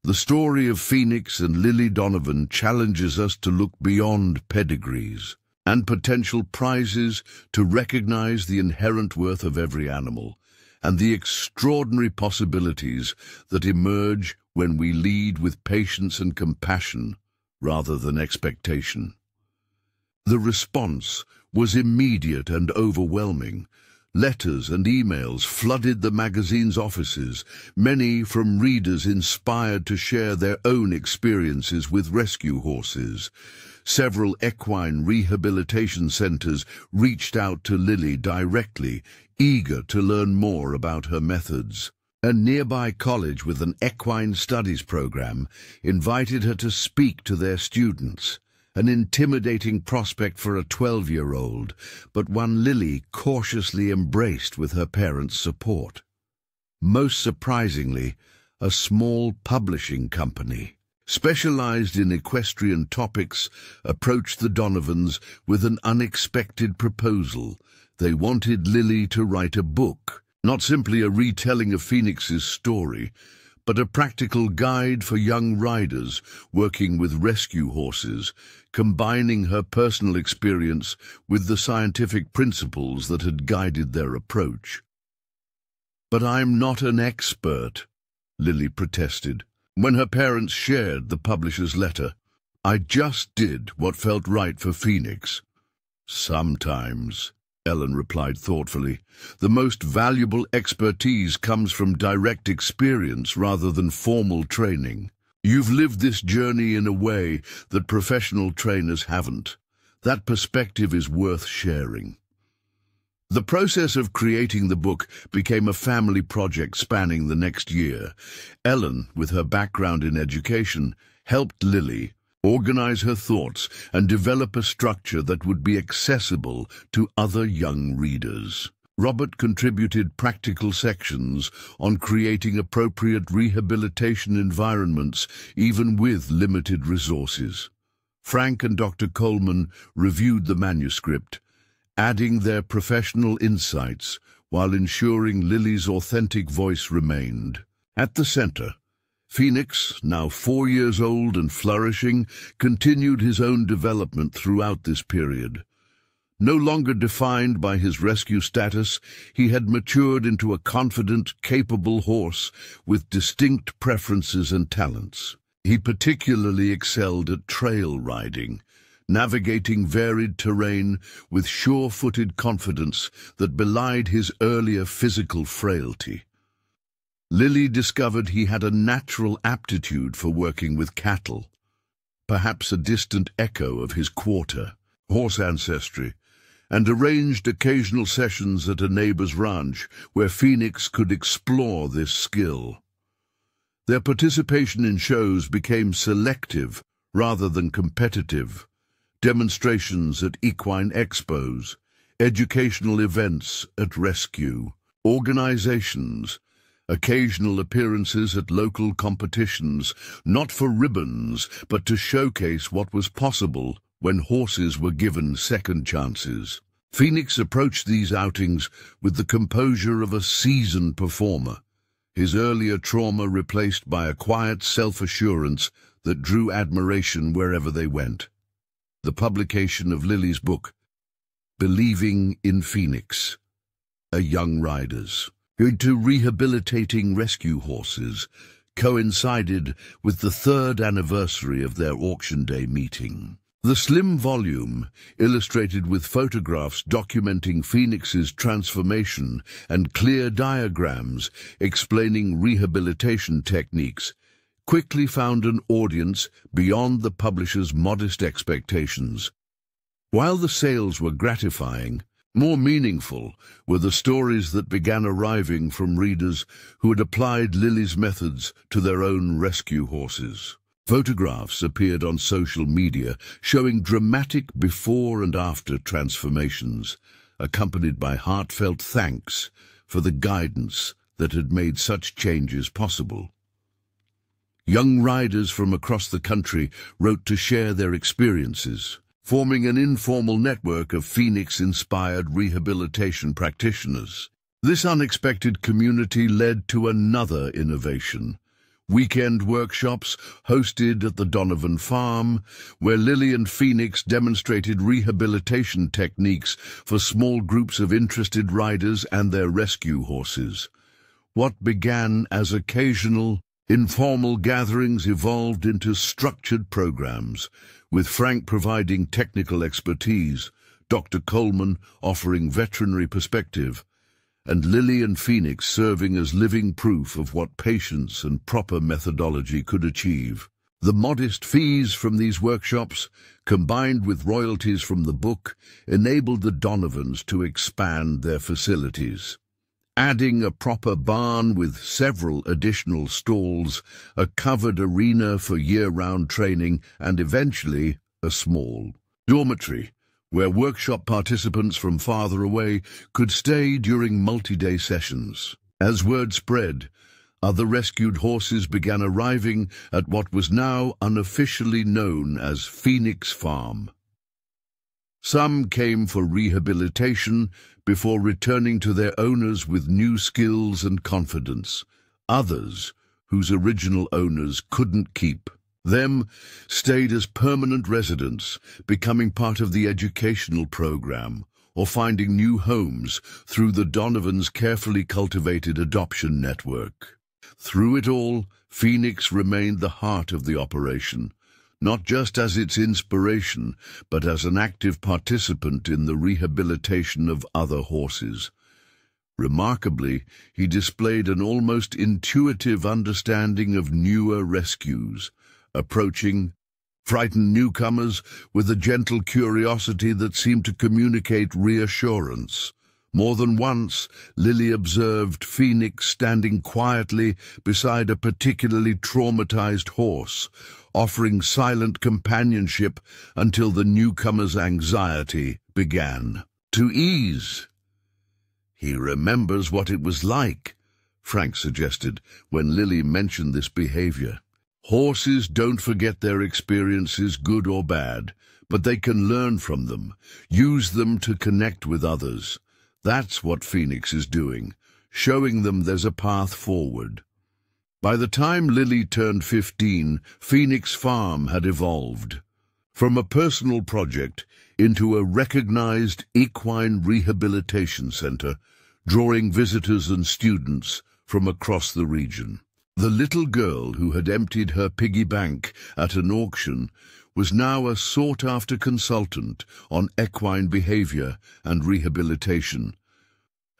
The story of Phoenix and Lily Donovan challenges us to look beyond pedigrees and potential prizes to recognize the inherent worth of every animal and the extraordinary possibilities that emerge when we lead with patience and compassion rather than expectation. The response was immediate and overwhelming. Letters and emails flooded the magazine's offices, many from readers inspired to share their own experiences with rescue horses. Several equine rehabilitation centers reached out to Lily directly, eager to learn more about her methods. A nearby college with an equine studies program invited her to speak to their students. An intimidating prospect for a 12-year-old, but one Lily cautiously embraced with her parents' support. Most surprisingly, a small publishing company, specialized in equestrian topics, approached the Donovans with an unexpected proposal. They wanted Lily to write a book, not simply a retelling of Phoenix's story, but a practical guide for young riders working with rescue horses, combining her personal experience with the scientific principles that had guided their approach. "But I'm not an expert," Lily protested, when her parents shared the publisher's letter. "I just did what felt right for Phoenix." "Sometimes," Ellen replied thoughtfully, "the most valuable expertise comes from direct experience rather than formal training. You've lived this journey in a way that professional trainers haven't. That perspective is worth sharing." The process of creating the book became a family project spanning the next year. Ellen, with her background in education, helped Lily organize her thoughts and develop a structure that would be accessible to other young readers. Robert contributed practical sections on creating appropriate rehabilitation environments, even with limited resources. Frank and Dr. Coleman reviewed the manuscript, adding their professional insights while ensuring Lily's authentic voice remained. At the center, Phoenix, now 4 years old and flourishing, continued his own development throughout this period. No longer defined by his rescue status, he had matured into a confident, capable horse with distinct preferences and talents. He particularly excelled at trail riding, navigating varied terrain with sure-footed confidence that belied his earlier physical frailty. Lily discovered he had a natural aptitude for working with cattle, perhaps a distant echo of his quarter horse ancestry, and arranged occasional sessions at a neighbor's ranch where Phoenix could explore this skill. Their participation in shows became selective rather than competitive. Demonstrations at equine expos, educational events at rescue, organizations, occasional appearances at local competitions, not for ribbons, but to showcase what was possible when horses were given second chances. Phoenix approached these outings with the composure of a seasoned performer, his earlier trauma replaced by a quiet self-assurance that drew admiration wherever they went. The publication of Lily's book, Believing in Phoenix, A Young Rider's Guide to Rehabilitating Rescue Horses, coincided with the 3rd anniversary of their auction day meeting. The slim volume, illustrated with photographs documenting Phoenix's transformation and clear diagrams explaining rehabilitation techniques, quickly found an audience beyond the publisher's modest expectations. While the sales were gratifying, more meaningful were the stories that began arriving from readers who had applied Lily's methods to their own rescue horses. Photographs appeared on social media showing dramatic before and after transformations, accompanied by heartfelt thanks for the guidance that had made such changes possible. Young riders from across the country wrote to share their experiences, forming an informal network of Phoenix-inspired rehabilitation practitioners. This unexpected community led to another innovation: weekend workshops hosted at the Donovan farm, where Lily and Phoenix demonstrated rehabilitation techniques for small groups of interested riders and their rescue horses. What began as occasional Informal gatherings evolved into structured programs, with Frank providing technical expertise, Dr. Coleman offering veterinary perspective, and Lily and Phoenix serving as living proof of what patience and proper methodology could achieve. The modest fees from these workshops, combined with royalties from the book, enabled the Donovans to expand their facilities. Adding a proper barn with several additional stalls, a covered arena for year-round training, and eventually a small dormitory, where workshop participants from farther away could stay during multi-day sessions. As word spread, other rescued horses began arriving at what was now unofficially known as Phoenix Farm. Some came for rehabilitation before returning to their owners with new skills and confidence. Others, whose original owners couldn't keep them, stayed as permanent residents, becoming part of the educational program, or finding new homes through the Donovans' carefully cultivated adoption network. Through it all, Phoenix remained the heart of the operation, not just as its inspiration, but as an active participant in the rehabilitation of other horses. Remarkably, he displayed an almost intuitive understanding of newer rescues, approaching frightened newcomers with a gentle curiosity that seemed to communicate reassurance. More than once, Lily observed Phoenix standing quietly beside a particularly traumatized horse, offering silent companionship until the newcomer's anxiety began to ease. "He remembers what it was like," Frank suggested when Lily mentioned this behavior. "Horses don't forget their experiences, good or bad, but they can learn from them, use them to connect with others. That's what Phoenix is doing, showing them there's a path forward." By the time Lily turned 15, Phoenix Farm had evolved from a personal project into a recognized equine rehabilitation center, drawing visitors and students from across the region. The little girl who had emptied her piggy bank at an auction was now a sought-after consultant on equine behavior and rehabilitation,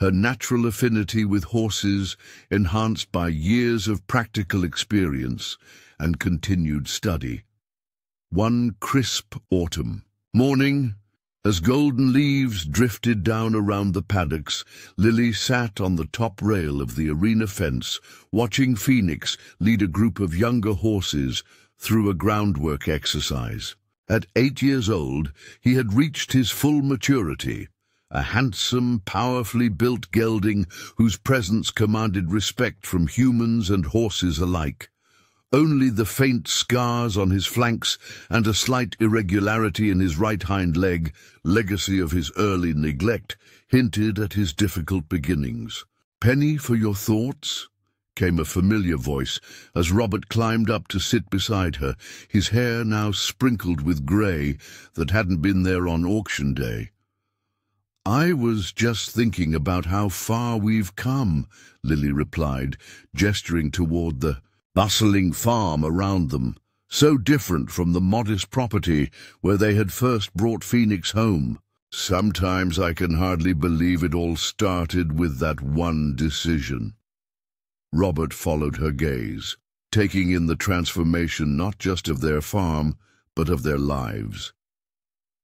her natural affinity with horses enhanced by years of practical experience and continued study. One crisp autumn morning, as golden leaves drifted down around the paddocks, Lily sat on the top rail of the arena fence, watching Phoenix lead a group of younger horses through a groundwork exercise. At 8 years old, he had reached his full maturity, a handsome, powerfully built gelding whose presence commanded respect from humans and horses alike. Only the faint scars on his flanks and a slight irregularity in his right hind leg, legacy of his early neglect, hinted at his difficult beginnings. "Penny, for your thoughts?" came a familiar voice as Robert climbed up to sit beside her, his hair now sprinkled with grey that hadn't been there on auction day. "I was just thinking about how far we've come," Lily replied, gesturing toward the bustling farm around them, so different from the modest property where they had first brought Phoenix home. "Sometimes I can hardly believe it all started with that one decision." Robert followed her gaze, taking in the transformation not just of their farm, but of their lives.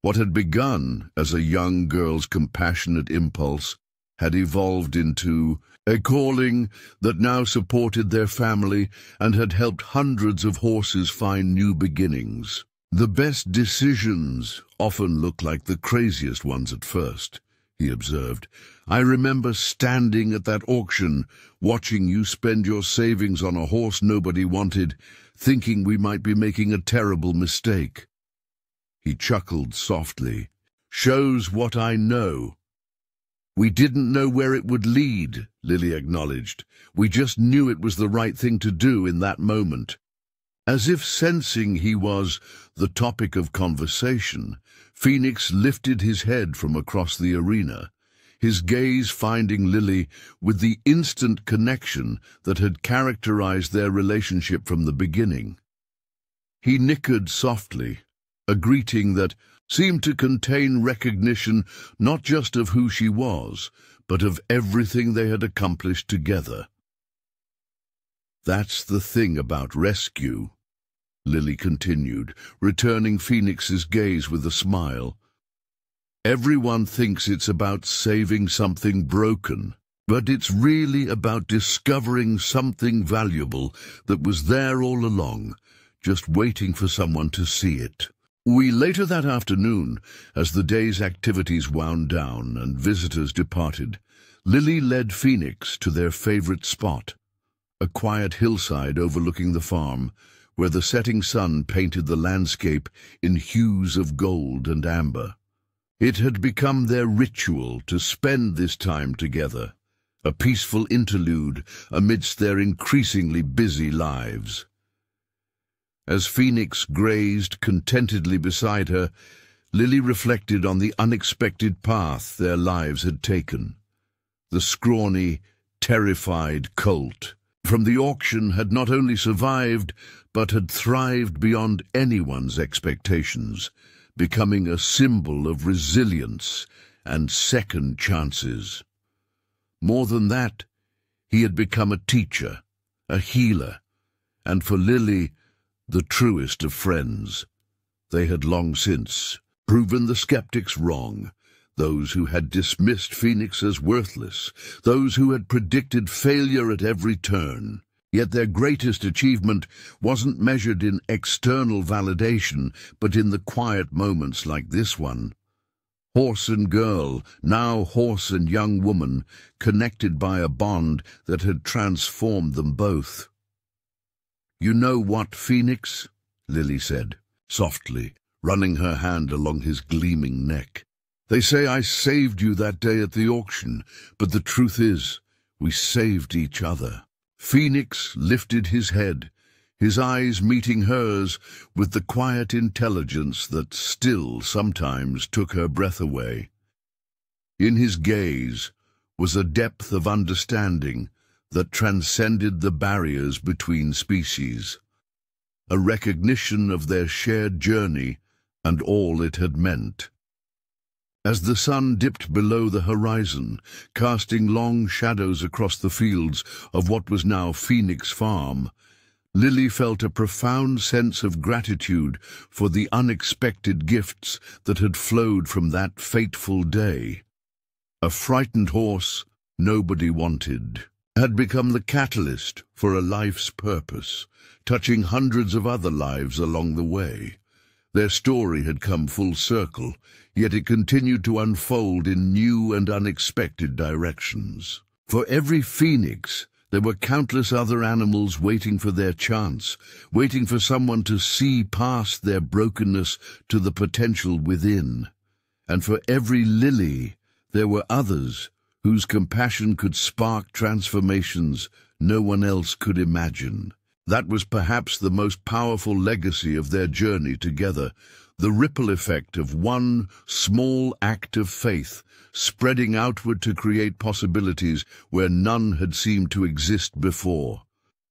What had begun as a young girl's compassionate impulse had evolved into a calling that now supported their family and had helped hundreds of horses find new beginnings. "The best decisions often look like the craziest ones at first," he observed. "I remember standing at that auction, watching you spend your savings on a horse nobody wanted, thinking we might be making a terrible mistake." He chuckled softly. "Shows what I know." "We didn't know where it would lead," Lily acknowledged. "We just knew it was the right thing to do in that moment." As if sensing he was the topic of conversation, Phoenix lifted his head from across the arena, his gaze finding Lily with the instant connection that had characterized their relationship from the beginning. He nickered softly, a greeting that seemed to contain recognition not just of who she was, but of everything they had accomplished together. "That's the thing about rescue," Lily continued, returning Phoenix's gaze with a smile. "Everyone thinks it's about saving something broken, but it's really about discovering something valuable that was there all along, just waiting for someone to see it." Later that afternoon, as the day's activities wound down and visitors departed, Lily led Phoenix to their favorite spot, a quiet hillside overlooking the farm, where the setting sun painted the landscape in hues of gold and amber. It had become their ritual to spend this time together, a peaceful interlude amidst their increasingly busy lives. As Phoenix grazed contentedly beside her, Lily reflected on the unexpected path their lives had taken. The scrawny, terrified colt from the auction had not only survived, but had thrived beyond anyone's expectations, becoming a symbol of resilience and second chances. More than that, he had become a teacher, a healer, and for Lily, the truest of friends. They had long since proven the skeptics wrong, those who had dismissed Phoenix as worthless, those who had predicted failure at every turn. Yet their greatest achievement wasn't measured in external validation, but in the quiet moments like this one. Horse and girl, now horse and young woman, connected by a bond that had transformed them both. "You know what, Phoenix?" Lily said, softly, running her hand along his gleaming neck. "They say I saved you that day at the auction, but the truth is, we saved each other." Phoenix lifted his head, his eyes meeting hers with the quiet intelligence that still sometimes took her breath away. In his gaze was a depth of understanding that transcended the barriers between species, a recognition of their shared journey and all it had meant. As the sun dipped below the horizon, casting long shadows across the fields of what was now Phoenix Farm, Lily felt a profound sense of gratitude for the unexpected gifts that had flowed from that fateful day. A frightened horse nobody wanted had become the catalyst for a life's purpose, touching hundreds of other lives along the way. Their story had come full circle, yet it continued to unfold in new and unexpected directions. For every phoenix, there were countless other animals waiting for their chance, waiting for someone to see past their brokenness to the potential within. And for every lily, there were others whose compassion could spark transformations no one else could imagine. That was perhaps the most powerful legacy of their journey together, the ripple effect of one small act of faith, spreading outward to create possibilities where none had seemed to exist before.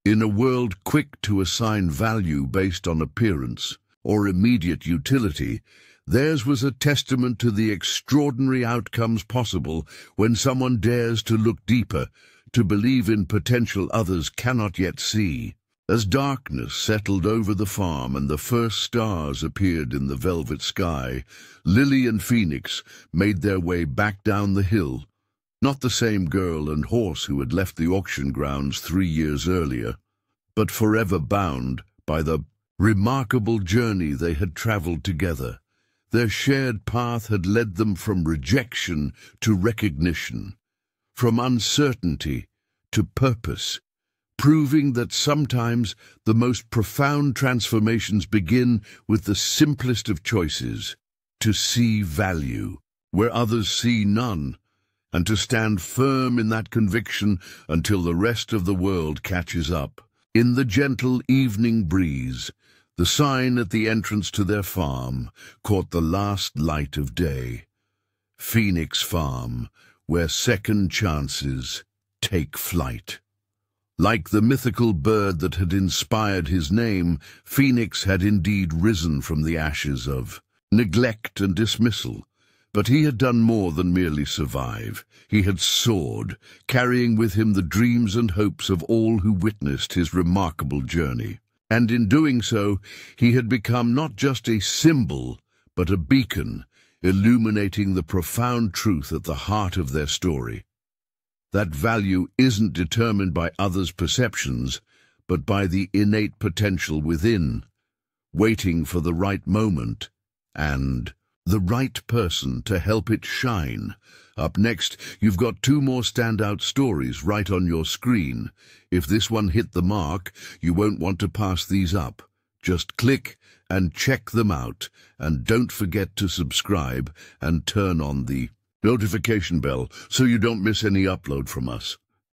In a world quick to assign value based on appearance or immediate utility, theirs was a testament to the extraordinary outcomes possible when someone dares to look deeper, to believe in potential others cannot yet see. As darkness settled over the farm and the first stars appeared in the velvet sky, Lily and Phoenix made their way back down the hill, not the same girl and horse who had left the auction grounds 3 years earlier, but forever bound by the remarkable journey they had traveled together. Their shared path had led them from rejection to recognition, from uncertainty to purpose, proving that sometimes the most profound transformations begin with the simplest of choices: to see value where others see none, and to stand firm in that conviction until the rest of the world catches up. In the gentle evening breeze, the sign at the entrance to their farm caught the last light of day. Phoenix Farm, where second chances take flight. Like the mythical bird that had inspired his name, Phoenix had indeed risen from the ashes of neglect and dismissal. But he had done more than merely survive. He had soared, carrying with him the dreams and hopes of all who witnessed his remarkable journey. And in doing so, he had become not just a symbol, but a beacon, illuminating the profound truth at the heart of their story. That value isn't determined by others' perceptions, but by the innate potential within, waiting for the right moment and the right person to help it shine. Up next, you've got two more standout stories right on your screen. If this one hit the mark, you won't want to pass these up. Just click and check them out, and don't forget to subscribe and turn on the notification bell so you don't miss any upload from us.